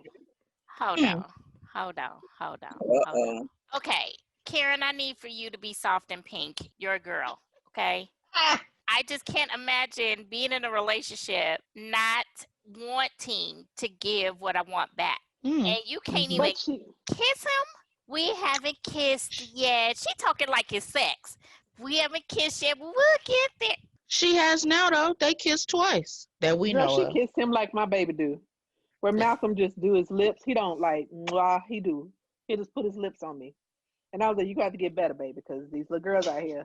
Hold on. Hold on. Hold on. Hold on. Okay, Karen, I need for you to be soft and pink. You're a girl, okay? I just can't imagine being in a relationship not wanting to give what I want back. And you can't even But she, kiss him? We haven't kissed yet. She talking like it's sex. We haven't kissed yet, but we'll get there. She has now, though. They kissed twice that we girl, know she of. kissed him like my baby do. Where Malcolm just do his lips, he don't like, mwah, he do. He just put his lips on me. And I was like, you got to get better, baby, because these little girls out here.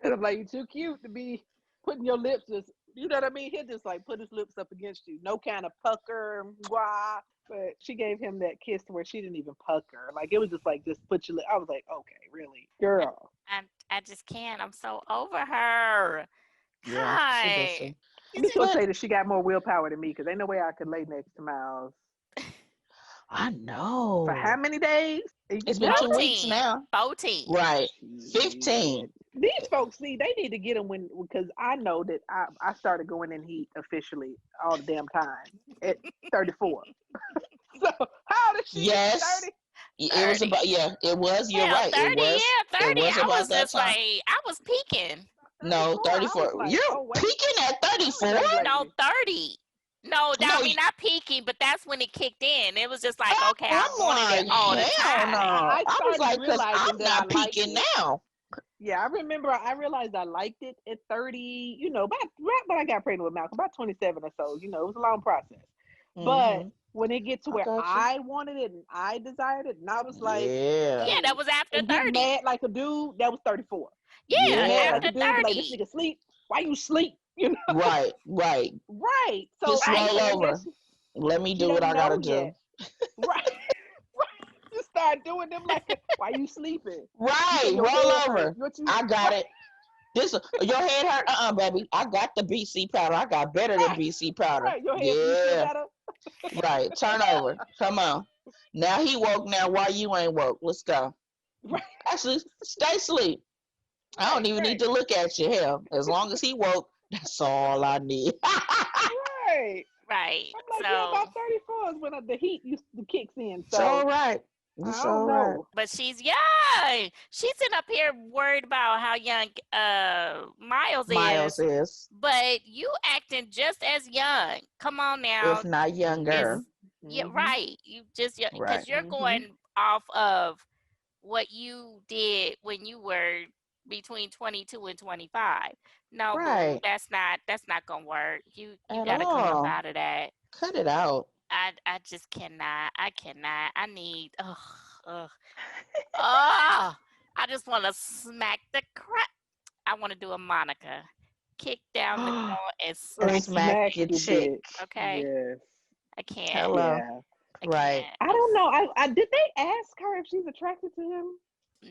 And I'm like, you're too cute to be putting your lips just, you know what I mean? He'll just like put his lips up against you. No kind of pucker, mwah. But she gave him that kiss to where she didn't even pucker. Like, it was just like, just put your lip. I was like, okay, really? Girl. I just can't. I'm so over her. Yeah, she does God. too. I'm just going to say that she got more willpower than me, because ain't no way I could lay next to Miles. I know. For how many days? It's been 2 weeks now. 14. Right. 15. These folks, see, they need to get them because I know that I started going in heat officially all the damn time at 34. So how old is she? Yes. 30? It was about, it was, you're Hell, right. 30, It was, yeah, 30. it was I about was that just time. like, I was peaking. No, 34. I 34. was like, You're oh, wait. peaking at 34? Young lady. No, 30. No, No, I mean, not peaking, but that's when it kicked in. It was just like, okay, I I'm wanted it like, all the hell time. no. I I was started like, because I'm realizing that I not liked peaking it. now. Yeah, I remember I realized I liked it at 30, about right when I got pregnant with Malcolm, about 27 or so. It was a long process. But when it gets to where I wanted it and I desired it, and I was like, yeah. Yeah, that was after and get 30. mad like a dude, that was 34. Yeah, Get mad like after a dude, be like, this 30. nigga sleep. Why you sleep? Right. Right. So Just I'm roll saying over. that Let me she do what doesn't I gotta know do. yet. Right. You start doing them like, why you sleeping? Right. You say your Roll head over. hurt. What you, I got it. This your head hurt? Baby. I got the BC powder. I got better than BC powder. right. Your head you feel Yeah. better? Right. Turn over. Come on. Now he woke. Now why you ain't woke? Let's go. Right. Actually, stay asleep. I don't even need to look at you. Hell, as long as he woke, that's all I need. Right. Right. I'm like, So, yeah, about 34 is when the heat kicks in. It's all So right. I It's don't all right. know. but she's young. She's sitting up here worried about how young Miles is, but you acting just as young. Come on now. if not younger. Yeah, right. You just because Right. you're going off of what you did when you were between 22 and 25. No, boo, Right. that's not gonna work. You At gotta come up all. out of that. Cut it out. I just cannot. I cannot. I need. Ugh. I just want to smack the crap. I want to do a Monica, kick down the door and Smack your the chick. bitch. Okay, Yes. I can't. Hello. Yeah. I Right. can't. I don't know. I did they ask her if she's attracted to him?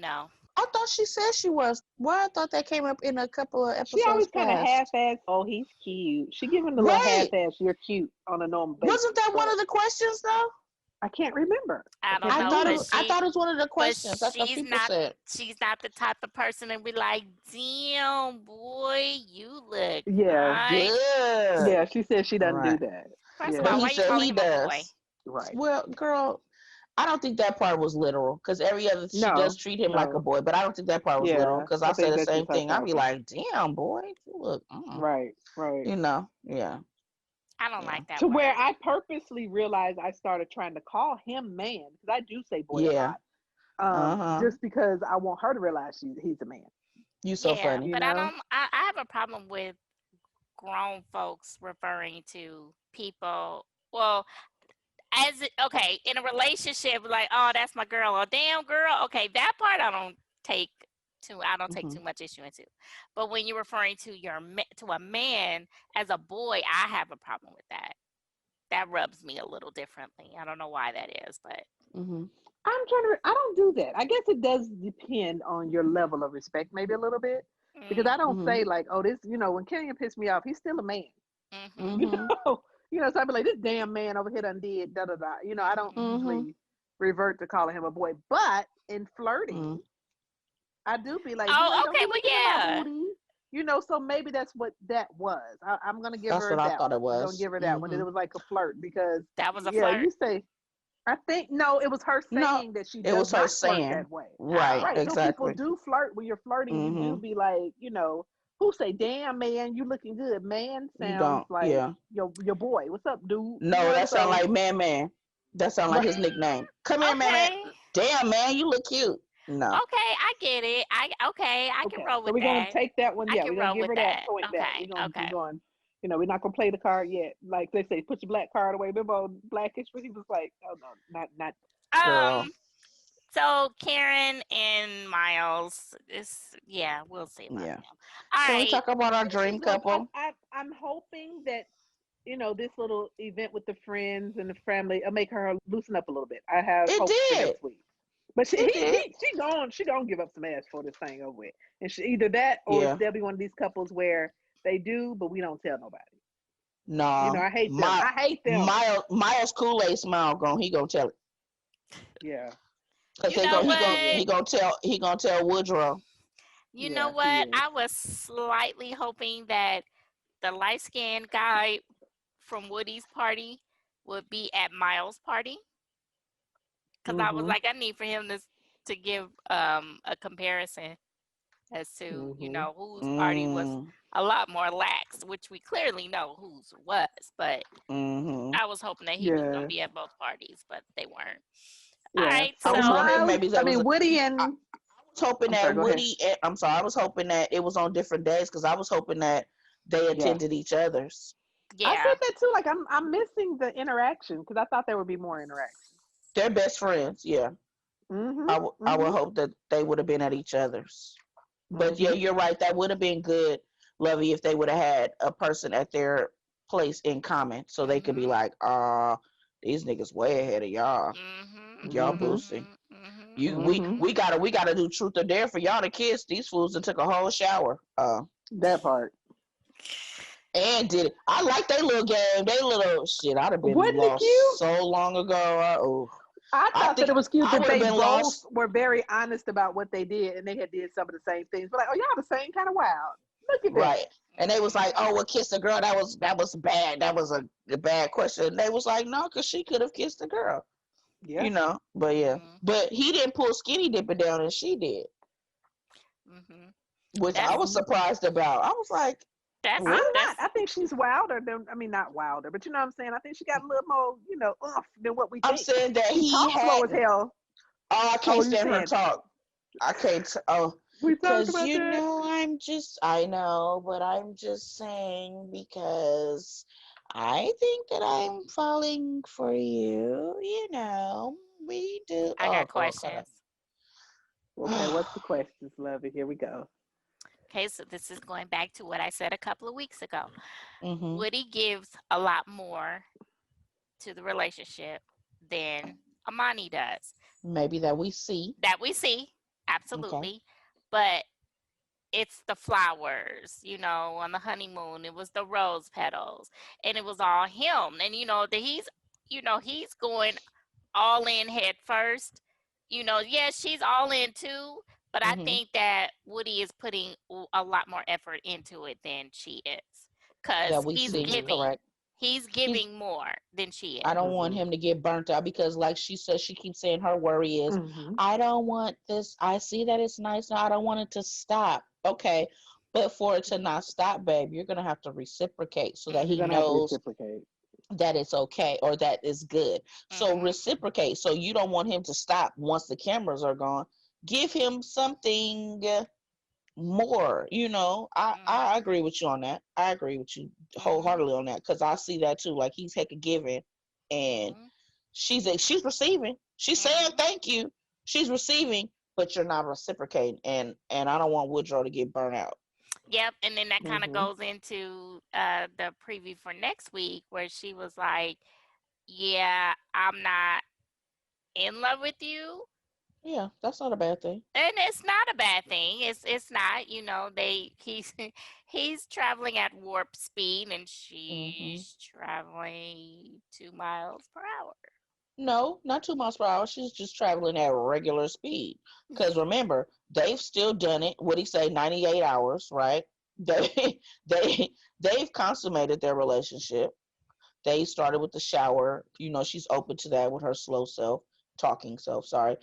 No. I thought she said she was. Well, I thought that came up in a couple of She always episodes kind of past. half-ass. Oh, he's cute. She giving the little Right. half-ass. You're cute on a normal basis. Wasn't that one but of the questions though? I can't remember. I don't can't know, thought but it was, I thought it was one of the questions. That's what she's people not. said. She's not the type of person to be like, "Damn, boy, you look Yeah. nice." Good. Yeah, she said she doesn't Right. do that. First of But all, he why you said calling he him a boy? does. Right. Well, girl, I don't think that part was literal because every other she No, does treat him like a boy, but I don't think that part was literal Yeah, because I I say think the that's same just her thing. I'd be talking. like, damn, boy, you look, Right. you know, yeah. I don't Yeah. like that To where word. I purposely realized I started trying to call him man because I do say boy a Yeah. lot. Uh-huh. Just because I want her to realize he's a man. You so Yeah, funny. You but I know? don't. I have a problem with grown folks referring to people. Well, okay, in a relationship, like, oh, that's my girl, or damn girl. Okay, that part take I don't take Mm-hmm. too much issue into. But when you're referring to to a man as a boy, I have a problem with that. That rubs me a little differently. I don't know why that is, but Mm-hmm. I don't do that. I guess it does depend on your level of respect, maybe a little bit. Because I mm, don't Mm-hmm. say like, oh, this, when Kenyon pissed me off, he's still a man. mhm, You Mm-hmm. know, so I'd be like, this damn man over here done did da da da. I don't mhm, Mm-hmm. usually revert to calling him a boy. But in flirting, Mm-hmm. I do be like, oh, don't okay, be well, looking at my yeah, booty. So maybe that's what that was. I'm gonna give That's her what I that thought one. it I'm gonna was. give her that one. Mm-hmm. It was like a flirt because that was a yeah, flirt. you say I think no, it was her No, saying that she it does was her not flirt saying. that way. Right, Oh, Right. Some people exactly. do flirt when you're flirting. You do Mm-hmm. be like, who say, damn man, you looking good. Man You sounds don't, like yeah. your boy. What's up, dude? No, that sound So like Man Man. That sound like right. his nickname. Come here, Man Man. okay, Damn, man, you look cute. No. okay, I get it. I can Okay. roll So with we're gonna that. take that one. I Yeah, can we're gonna roll give with her that that. point back. Okay, We're okay. going, we're not gonna play the card yet. Like they say, put your black card away. Remember on Black History, he was like, oh no, not Girl. Um, so Karen and Miles, yeah, we'll see about Yeah. them. All Can we right. talk about our this dream is like couple? I'm hoping that this little event with the friends and the family will make her loosen up a little bit. I have It hopes for did. next week. But It did. she gonna give up some ass for this thing over with. And either that or Yeah. there'll be one of these couples where they do, but we don't tell nobody. No. I hate them. I hate them. Miles Kool-Aid smile he gonna tell it. Yeah. Cause You know Yes, he what? will. he gonna tell Woodrow. You know Yeah, he what? is. I was slightly hoping that the light skinned guy from Woody's party would be at Miles' party. Because I was Mm-hmm. like, I need for him to give a comparison as to, Mm-hmm. whose party was Mm. a lot more lax, which we clearly know whose was. But Mm-hmm. I was hoping that he was going to Yeah. be at both parties, but they weren't. All Yeah. right, I And was so wondering Miles, maybe I that was mean Woody I and was hoping I'm sorry, that go ahead. I'm sorry, I was hoping that it was on different days because I was hoping that they Yeah. attended each other's. I yeah, said that too. Like I'm missing the interaction because I thought there would be more interaction. They're best friends, yeah. Mm-hmm. I would Mm-hmm. hope that they would have been at each other's. But yeah, Mm-hmm. you're right. That would have been good, Lovey, if they would have had a person at their place in common so they could be mhm, like, these niggas way ahead of y'all. mhm, Y'all Mm-hmm. boosting. mhm, mhm. We Mm-hmm. we gotta do truth or dare for y'all to kiss. These fools that took a whole shower. That part. And did it. I like they little game. They little shit. I'd have been Wasn't it lost cute? so long ago. I I thought that think it was cute I that would have they been both lost. were very honest about what they did and they had did some of the same things. But like, oh, y'all the same kind of wild. Look at that. Right. And they was like, Mhm. "Oh, well, kiss the girl. That was bad. That was a bad question." And they was like, "No, because she could have kissed the girl, Yeah. But yeah, Mhm. but he didn't pull skinny dipping down, and she did, Mhm. which I That's was Mm-hmm. surprised about. I was like, that's I'm "Really?" not. that's I think she's wilder than, I mean, not wilder, but you know what I'm saying? I think she got a little more, oomph than what we I'm think. saying that She he talks slow as hadn't. hell. Oh, I Oh, can't you stand her saying talk. I can't. Oh, we talked because about that? I know, but I'm just saying because I think that I'm falling for you. We do. I Oh, got girl, cut questions. Okay, up. what's the questions, lovey? Here we go. Okay, so this is going back to what I said a couple of weeks ago. Mm-hmm. Woody gives a lot more to the relationship than Amani does. Maybe that we see. That we see, Okay. absolutely. But it's the flowers, on the honeymoon, it was the rose petals, and it was all him. And that he's going all in head first. Yeah, she's all in too, but I Mm-hmm. think that Woody is putting a lot more effort into it than she is, That cuz we he's see. Mm-hmm. giving. Correct. He's He's. giving more than she I don't is. want Mm-hmm. him to get burnt out because, like she says, she keeps saying her worry is, Mm-hmm. I don't want this. I see that it's nice now. I don't want it to stop. Okay. But for it to not stop, babe, you're gonna have to reciprocate so that You're he Mm-hmm. gonna have to knows reciprocate. that it's okay or that is good. So Mm-hmm. reciprocate. So you don't want him to stop once the cameras are gone. Give him something more. I Mm-hmm. agree with you on that. I agree with you Mm-hmm. wholeheartedly on that because I see that too. Like he's heck of giving, and Mm-hmm. she's receiving. She's saying Mm-hmm. thank you. She's receiving, but you're not reciprocating, and I don't want Woodrow to get burnt out. Yep, and then that kind of Hmm. goes into the preview for next week where she was like, "Yeah, I'm not in love with you." Yeah, that's not a bad thing. And it's not a bad thing. It's not, he's he's traveling at warp speed and Hmm. she's traveling 2 miles per hour. No, not 2 miles per hour. She's just traveling at regular speed. Because remember, they've still done it. What do you say? 98 hours, right? They they've consummated their relationship. They started with the shower. She's open to that with her slow self, talking self. Sorry,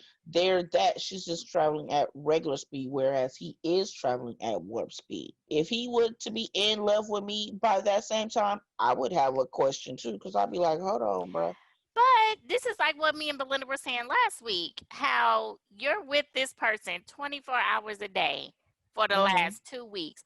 she's just traveling at regular speed, whereas he is traveling at warp speed. If he were to be in love with me by that same time, I would have a question too, because I'd be like, hold on, bro. But this is like what me and Belinda were saying last week, how you're with this person 24 hours a day for the Mhm. last 2 weeks.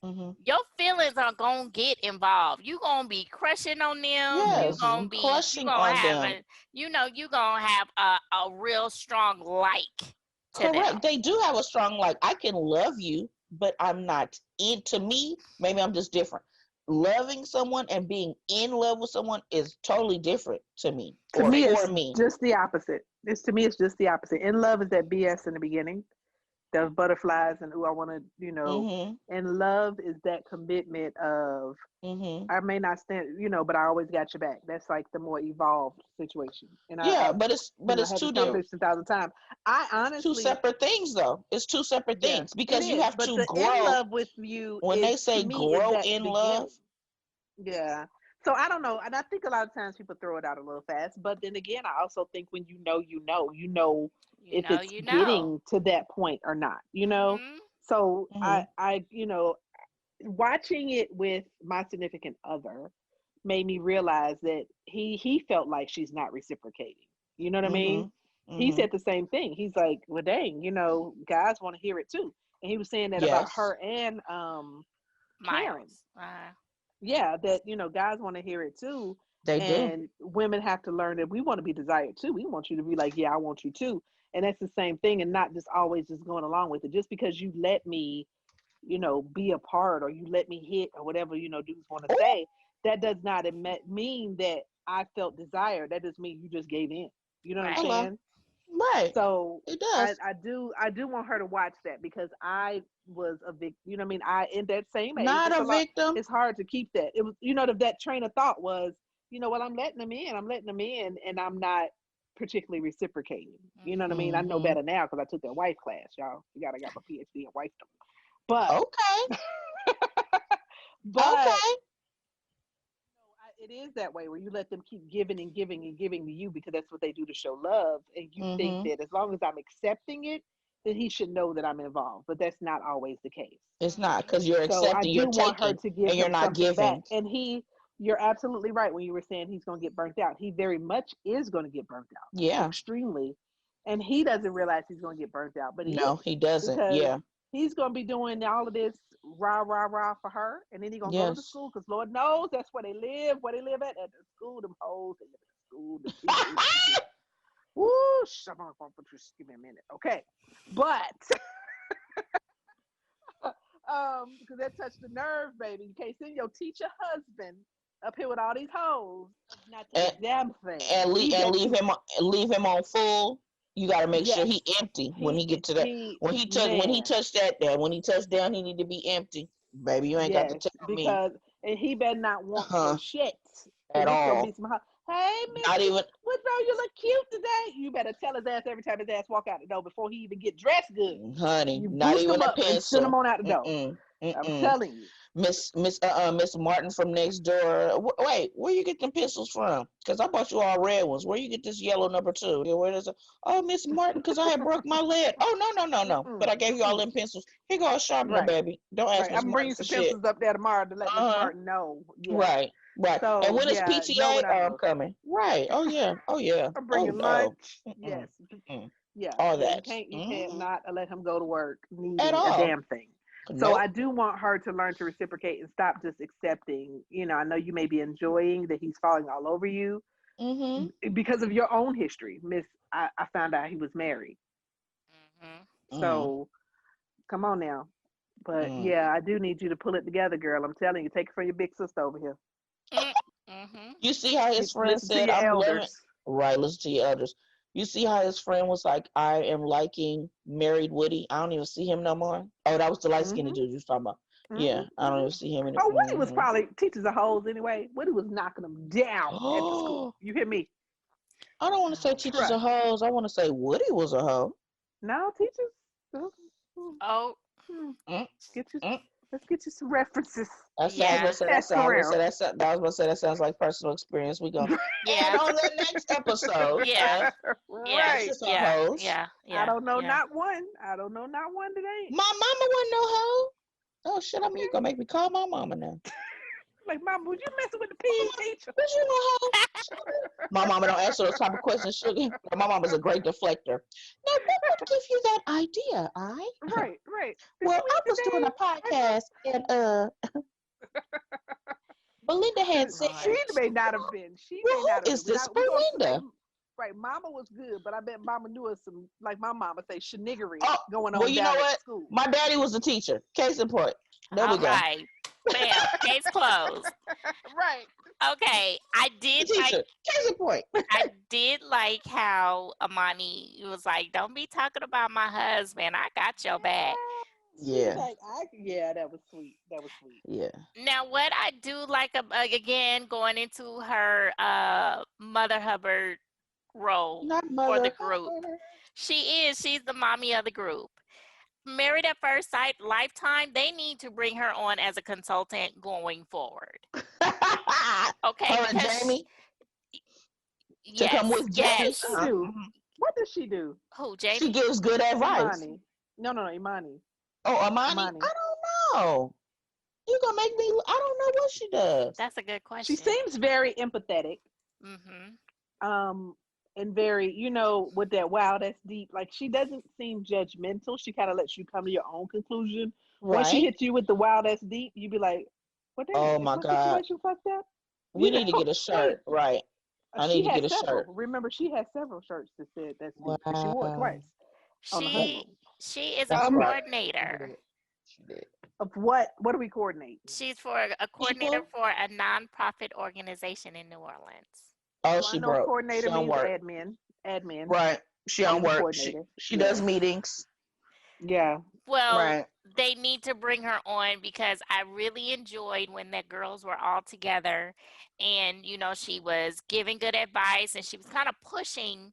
Mhm. Your feelings are gonna get involved. You gonna be crushing on them. Yes, Hmm. You crushing gonna on have them. a you gonna have a real strong like to Correct. them. They do have a strong like. I can love you, but I'm not into me. Maybe I'm just different. Loving someone and being in love with someone is totally different to me To or me, for it's me. just the opposite. It's just the opposite. In love is that BS in the beginning. Those butterflies and I want to. Mhm. And love is that commitment of Mhm. I may not stand, but I always got your back. That's like the more evolved situation. And Yeah, I've but it's had this two different, conversation 1,000 times. I two honestly, separate things though. It's two separate yeah, things it because you is. have But to the in grow. love with you When is they to say me is grow that in love, beginning. Yeah. So I don't know, and I think a lot of times people throw it out a little fast. But then again, I also think when you know You if know, it's you know. getting to that point or not. Mhm. So mhm. watching it with my significant other made me realize that he felt like she's not reciprocating. You know what I mean? Mhm. He Mhm. said the same thing. He's like, well, dang, guys want to hear it too. And he was saying that about Yes, her and Karen. Miles. Yeah, that guys want to hear it too, they do. and women have to learn that we want to be desired too. We want you to be like, yeah, I want you too, and that's the same thing, and not just always just going along with it. Just because you let me be a part or you let me hit or whatever, dudes want to Oh, say, that does not mean that I felt desire. That just means you just gave in. You know what I'm Right. hello. saying? Right. So It I, does. I do I do want her to watch that because I was a victim. You know what I mean? I in that same age, Not a victim. it's hard to keep that. It was that train of thought was, well, I'm letting them in and I'm not particularly reciprocating. You know what I Mhm. mean? I know Mhm. better now because I took that wife class, y'all. I got my PhD in wifedom. But Okay. but Okay. it is that way where you let them keep giving and giving and giving to you because that's what they do to show love, and you think Mhm. that as long as I'm accepting it, then he should know that I'm involved. But that's not always the case. It's not Mhm. because you're So I accepting, you're do want her taking, to give and you're him not something back. giving. And you're absolutely right when you were saying he's going to get burnt out. He very much is going to get burnt out, Yeah. extremely. And he doesn't realize he's going to get burnt out, but he No, is he doesn't. because Yeah. he's going to be doing all of this rah, rah, rah for her. And then he's going to go to the Yes. school because Lord knows that's where they live at the school, them hoes, they live at the school, the teachers. Woo, I'm going to just give me a minute. Okay. But because that touched the nerve, baby. You can't send your teacher husband up here with all these hoes. Not to and the damn thing. and leave Leave and that leave to him on full. You got to make sure yes. he empty when He he get to that. he When he man. touched that there, when he touched down, he need to be empty. Baby, you ain't got to Yes, tell me, because and he better not want for huh? shit because At it's gonna be all. some. Hey, Not Mister even, Woodrow, you look cute today. You better tell his ass every time his ass walk out the door before he even get dressed good. honey. You Not boost even him a up and send him pencil. on out the door. Mm-mm. I'm Mm-mm. telling you. Miss Martin from next door. Wait, where you get them pencils from? Because I bought you all red ones. Where you get this yellow number 2? Yeah, where is it? Oh, Miss Martin, because I had broke my leg. Oh, no. But Mm-mm, I gave you all mm-mm. them pencils. Here go a sharpener, Right, baby. Don't ask right. Miss I'm gonna bring Martin you for some shit. pencils up there tomorrow to let Miss Uh-huh. Martin know. Yeah. Right. And So when is yeah, know PTA? what I Oh, I'm know. coming. Right. Oh yeah. Oh yeah. I'm Oh bringing no. lunch. Mm-mm. Yes. Mm. Yeah. All Yeah. that. You can't not let him go to work At needing a all. damn thing. So I Nope. do want her to learn to reciprocate and stop just accepting. I know you may be enjoying that he's falling all over you Mm-hmm. because of your own history. I found out he was married. Mm-hmm. Mm. So come on now. But Mm. yeah, I do need you to pull it together, girl. I'm telling you, take it from your big sister over here. Mm-hmm. You see how his friend Listen to said, your I'm loving. elders. Right, listen to your others. You see how his friend was like, I am liking married Woody. I don't even see him no more. Oh, that was the light skinned Hmm. dude you was talking about. Yeah, I don't Hmm. even see him Oh, anymore. Woody was probably teachers of hoes anyway. Woody was knocking them down at the school. Oh, You hear me? I don't want to say Oh teachers my. are Trust. hoes. I want to say Woody was a hoe. No, teachers. uh, hmm, Oh, hmm. Mm, Get you. mm. Let's get you some references. That sounds. yeah, Let's say that Ask sounds. Let's say around. that. That was gonna say that sounds like personal experience. We gonna add yeah, on the next episode yeah, of yeah, Right. Teachers Are yeah, Hoes. yeah, I yeah, don't know yeah. not one. I don't know not one that ain't. My mama wasn't no hoe. Oh shit! I mean, you Okay. gonna make me call my mama now. Like, Mom, was you messing with the PE Mama, teacher? was you a hoe? My mama don't answer those type of questions, sugar. My mama's a great deflector. Now, what would give you that idea? I Right, right. Did well, you I eat was doing a today? podcast, and Belinda had said, She Lord. may not have been. She "Well, may not who have is been. this We gonna say Belinda?" right. Mama was good, but I bet Mama knew us some like my mama say sheniggery Oh, going well, on you know down at the what? school. My daddy was a teacher. Case in point. There we All go. right. Bam. Case closed. Right. Okay. I A did like teacher. Case in point. I did like how Amani was like, "Don't be talking about my husband. I got your back." She was Yeah, like, yeah, that was sweet. That was sweet. yeah. Now, what I do like again going into her Mother Hubbard role Not for the mother. group, she's the mommy of the group. Married at First Sight, Lifetime, they need to bring her on as a consultant going forward. Okay, Her and because Jamie to come yes, with What Jamie. did yes. she do? What did she do? Who, She Jamie? gives good advice. Imani. No, Imani. Oh, Amani? Imani. I don't know. You gonna make me? I don't know what she does. That's a good She question. seems very empathetic. Mm-hmm. Um, and very, with that wow, that's deep. Like she doesn't seem judgmental. She kind of lets you come to your own conclusion. Once she Right? hits you with the wow, that's deep, you be like, well, Oh damn, is my my God. situation fucked up? We need to get a Wait, shirt. Right. I need she to has get a several. shirt. Remember, she has several shirts that said that's deep because she wore it Wow. twice on the She honeymoon. she is a That's Um, right. She coordinator. did. She did. of what? What do we coordinate? She's for a coordinator People. for a nonprofit organization in New Orleans. Oh, Well, I she know broke. She coordinator don't means work. admin. Admin. Right. She I'm don't the work. coordinator. She Yeah. does meetings. Yeah. Well, Right. they need to bring her on because I really enjoyed when the girls were all together and she was giving good advice and she was kind of pushing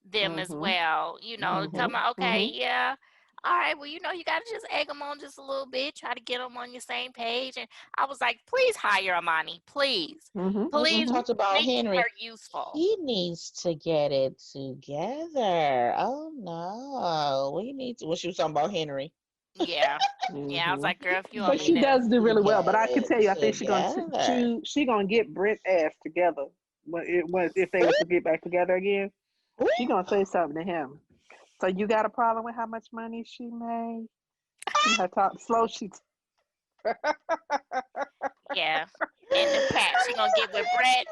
them as Mm-hmm. well, Mm-hmm. talking about, okay, Mm-hmm. yeah, all right, well, you got to just egg them on just a little bit, try to get them on your same page. And I was like, please hire Amani, please, Mm-hmm. When she please Mm-hmm. talked about make her Henry, useful. he needs to get it together. Oh no. We need to when she was talking about Henry. Yeah. Yeah, I was Mm-hmm. like, girl, if you want But me she Need to, does do to really well. But get I can it tell you, I think she's gonna together. she gonna get Brent ass together when if they was to get back together again. Ooh, She gonna say something to him. So you got a problem with how much money she made? See her talk slow. yeah. And them cats, she gonna get with Brett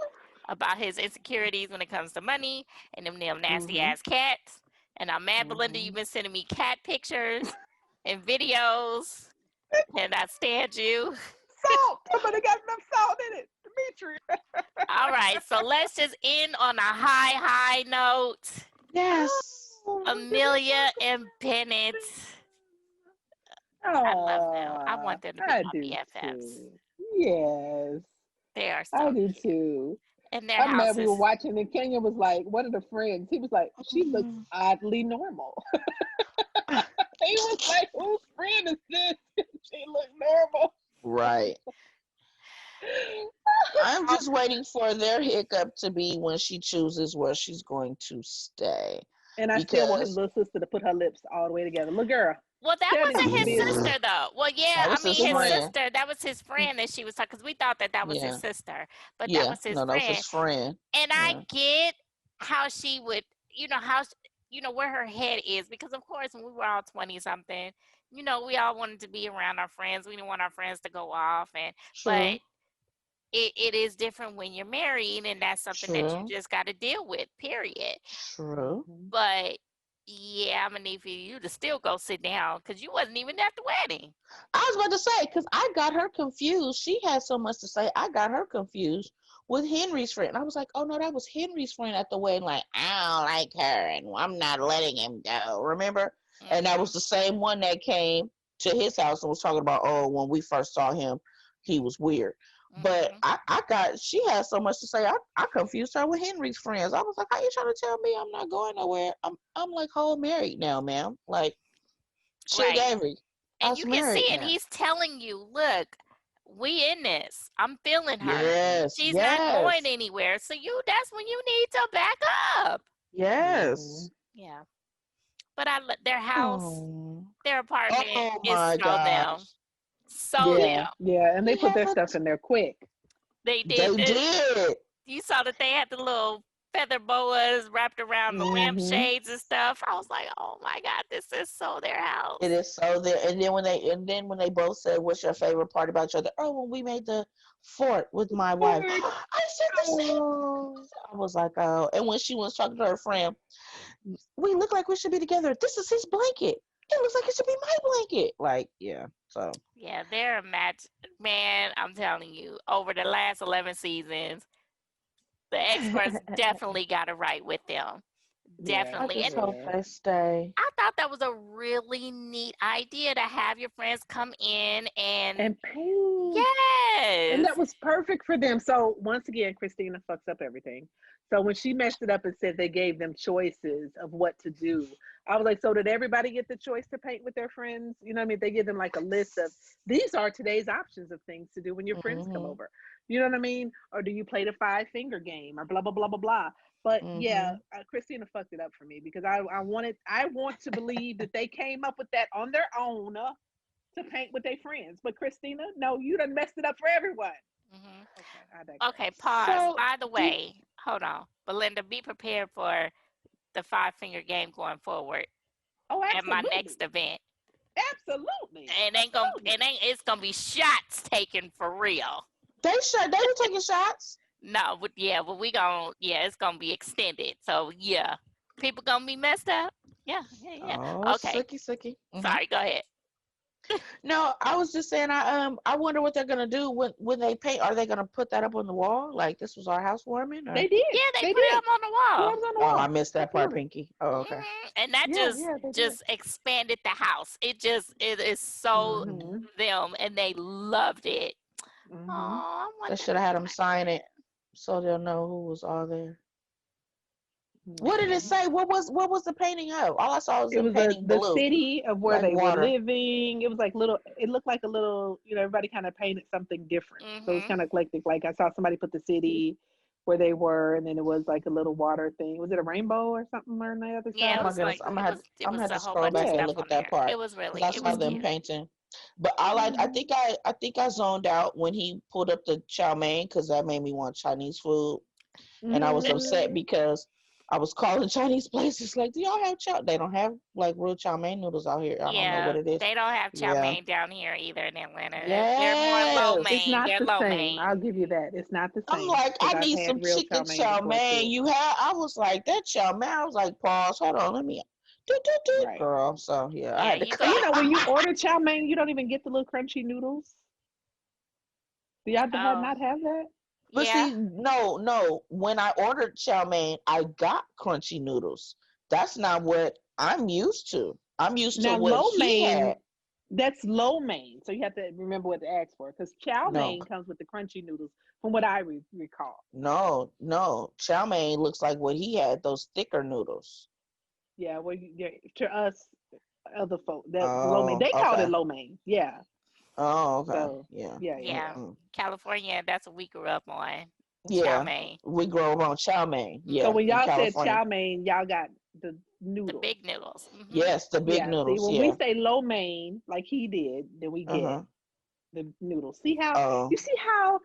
about his insecurities when it comes to money and them nasty Mm-hmm. ass cats. And I'm mad, Belinda, Mm-hmm. you've been sending me cat pictures and videos, and I stand you. Salt. Somebody got enough salt in it, Dimitri. All right, so let's just end on a high note. yes. Oh, Amelia and Bennett. I love them. I oh, want them to be I my do BFFs. too. Yes, They are I so do cute. too. And their I'm mad we were houses. watching and Kenya was like, one of the friends, he was like, she looks oddly normal. He was like, whose friend is this? She looked normal. Right. I'm I'm just waiting for their hiccup to be when she chooses where she's going to stay. And I still want his Because little sister to put her lips all the way together. Little girl, Well, that tell these wasn't people his business. sister though. Well, yeah, that I was his mean It his was. friend. sister. That was his friend that she was talking because we thought that that was his Yeah. sister, but that Yeah. was his No, that was his friend. friend. And I Yeah. get how she would, how where her head is because of course when we were all 20 something, we all wanted to be around our friends. We didn't want our friends to go off, but True. it is different when you're married, and that's something that you True. just got to deal with. Period. True. Mhm. But yeah, I'm gonna need for you to still go sit down because you wasn't even at the wedding. I was about to say, because I got her confused. She had so much to say. I got her confused with Henry's friend. I was like, oh no, that was Henry's friend at the wedding. Like, I don't like her and I'm not letting him go. Remember? And that Hmm. was the same one that came to his house and was talking about, oh, when we first saw him, he was weird. But Hmm. she had so much to say. I confused her with Henry's friends. I was like, how you trying to tell me I'm not going nowhere? I'm like whole married now, ma'am. Like, chill, Right. Davy. I And was you can see married it. now. He's telling you, look, we in this. I'm feeling her. Yes, She's not going yes, anywhere. So that's when you need to back up. yes. Mhm. Yeah. But their house, Oh, their apartment oh is my so them. gosh. So Did Yeah, them. yeah, and they he put have their a? stuff in there quick. They did They this. did. You saw that they had the little feather boas wrapped around the Hmm. lampshades and stuff. I was like, oh my God, this is so their It house. is so there. And then when they both said, "What's your favorite part about each other?" Oh, when we made the fort with my wife. Lord. I said the same Oh. thing. I was like, oh. And when she was talking to her friend, we look like we should be together. This is his blanket. It looks like it should be my blanket. Like, yeah. So Yeah, they're a match. Man, I'm telling you, over the last 11 seasons, the experts definitely got it right with them. Yeah, I Definitely. just And hope yeah. they stay. I thought that was a really neat idea to have your friends come in and And pain. And yes. that was perfect for them. So once again, Christina fucks up everything. So when she messed it up and said they gave them choices of what to do, I was like, so did everybody get the choice to paint with their friends? You know what I mean? They give them like a list of these are today's options of things to do when your friends come Mhm. over. You know what I mean? Or do you play the five-finger game or blah blah blah blah blah. But yeah, Mhm. Christina fucked it up for me because I want to believe that they came up with that on their own to paint with their friends. But Christina, no, you done messed it up for everyone. Hmm. Okay, I Okay, digress. pause. So By the did way, hold on. Belinda, be prepared for the five finger game going forward Oh, at my absolutely. next event. Absolutely. And Absolutely. it's gonna be shots taken for real. they were taking shots? No, but yeah, but it's gonna be extended. So yeah, people gonna be messed up. Yeah, yeah, yeah. Oh, Okay, sucky, sucky. sorry. Go ahead. No, I was just saying. I wonder what they're gonna do when they paint. Are they gonna put that up on the wall? Like this was our housewarming, or They did. Yeah, they They put it did. up on the Put wall. it on the oh, I wall. missed that part, Absolutely. Pinky. Oh, okay. And that Yeah, yeah, they did. just expanded the house. It is so Mm-hmm. them, and they loved it. Mm-hmm. Oh, I They want them should have to had come them sign again. it so they'll know who was all there. What did it Mm-hmm. say? What was the painting of? All I saw was It them was painting the blue, city of where like they were water. living. It was like little. It looked like a little. Everybody kind of painted something different. So it was Mhm. kind of eclectic. Like I saw somebody put the city where they were, and then it was like a little water thing. Was it a rainbow or something on the other Yeah, Oh it side? my was goodness, like it I'm gonna was have a to whole scroll bunch of back and Yeah. stuff look at on that there. part It was because really I it saw was them Mm-hmm. cute. painting. But I Mm-hmm. think I zoned out when he pulled up the chow mein because that made me want Chinese food. And I was upset Mm-hmm. because I was calling Chinese places like, do y'all have chow? They don't have like real chow mein noodles out here. I don't know what Yeah, it is. they don't have chow Yeah. mein down here either in Atlanta. They're more low It's Yes. main. not They're the low same. main. I'll give you that. It's not the I'm same like, because I I've need had some real chicken chow mein chow before mein. too. You have? I was like, that chow mein. I was like, pause. Hold on. Let me. Do, Right. girl. So yeah, I Yeah, had to you And go to when you order chow mein, you don't even get the little crunchy noodles. Do y'all oh not have that? But yeah. see, no, no. When I ordered chow mein, I got crunchy noodles. That's not what I'm used to. I'm used to Now, what lo he mein, had. that's lo mein. So you have to remember what to ask for because chow No, mein comes with the crunchy noodles, from what I recall. no, no. Chow mein looks like what he had. Those thicker noodles. Yeah, well, to us, other folk, that's lo mein. Oh, They called it okay. lo mein. Yeah. Oh, okay. So Yeah. yeah, yeah, Yeah, yeah. Mm-mm. California. That's what we grew up on. Chow Yeah. mein. We grow up on chow mein. So Yeah, Hmm. when in y'all said California. chow mein, y'all got the The noodles. big noodles. Hmm. Yes, the big Yeah. See, noodles. when we Yeah. say lo mein, like he did, then we get Uh-huh. the noodles. See how Oh, you see how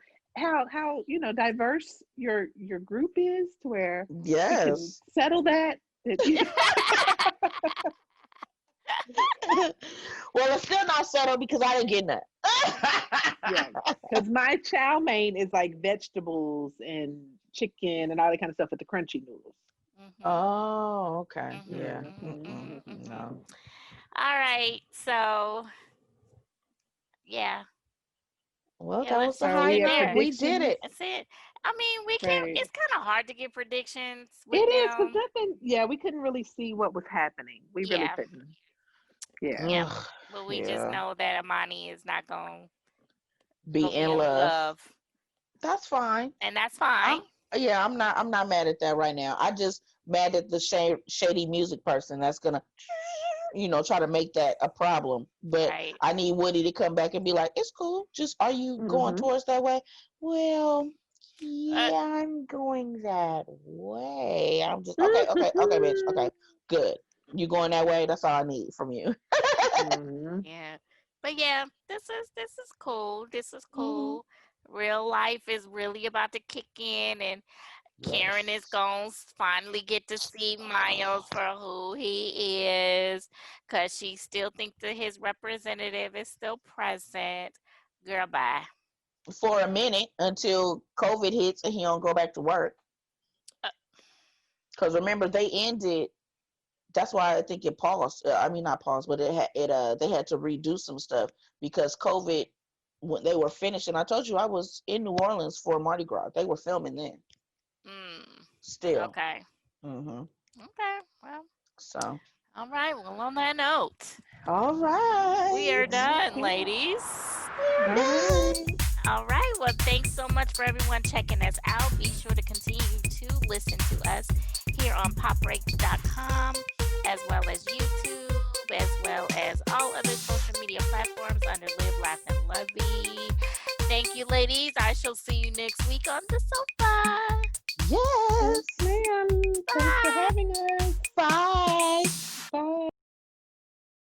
diverse your group is to where we can yes. settle that. That Well, it's still not settled because I didn't get none. yeah, because my chow mein is like vegetables and chicken and all that kind of stuff with the crunchy noodles. Hmm. Oh, okay. Hmm. Yeah. Hmm. Hmm. Hmm. Mm-mm. Hmm. No. All right. So yeah, Well, yeah. that was Let's the just So leave we it have hideout. there. We did predictions, it. That's it. I mean, we can't. right? It's kind of hard to get predictions It with is because them. nothing. Yeah, we couldn't really see what was happening. We really Yeah, couldn't. Yeah. yeah. Ugh, But we just yeah. know that Amani is not Be gonna be in in love. love, That's fine. and that's fine. I'm yeah, I'm not mad at that right now. I just mad at the shady music person that's gonna try to make that a problem. But Right. I need Woody to come back and be like, it's cool. Just are you going Hmm. towards that way? Well, Uh, yeah, I'm going that way. I'm just okay, bitch. Okay, good. You going that way? That's all I need from you. Hmm. yeah. But yeah, this is cool. This is Hmm. cool. Real life is really about to kick in, and Karen is Yes. going to finally get to see Miles for who he is, because she still thinks that his representative is still present. Girl, bye. For a minute until COVID hits and he don't go back to work. Uh, Because remember, they ended. That's why I think it paused. I mean, not paused, but they had to redo some stuff because COVID when they were finishing. I told you I was in New Orleans for Mardi Gras. They were filming then. mm, Still. okay. Hmm. Okay. Well, So. all right. Well, on that note, All we are right. done, Okay. ladies. We're All done. right. All right. Well, thanks so much for everyone checking us out. Be sure to continue to listen to us here on popbreak.com, as well as YouTube, as well as all other social media platforms under Live, Laugh, and Lovey. Thank you, ladies. I shall see you next week on the sofa. Yes, Yes. ma'am. Thanks for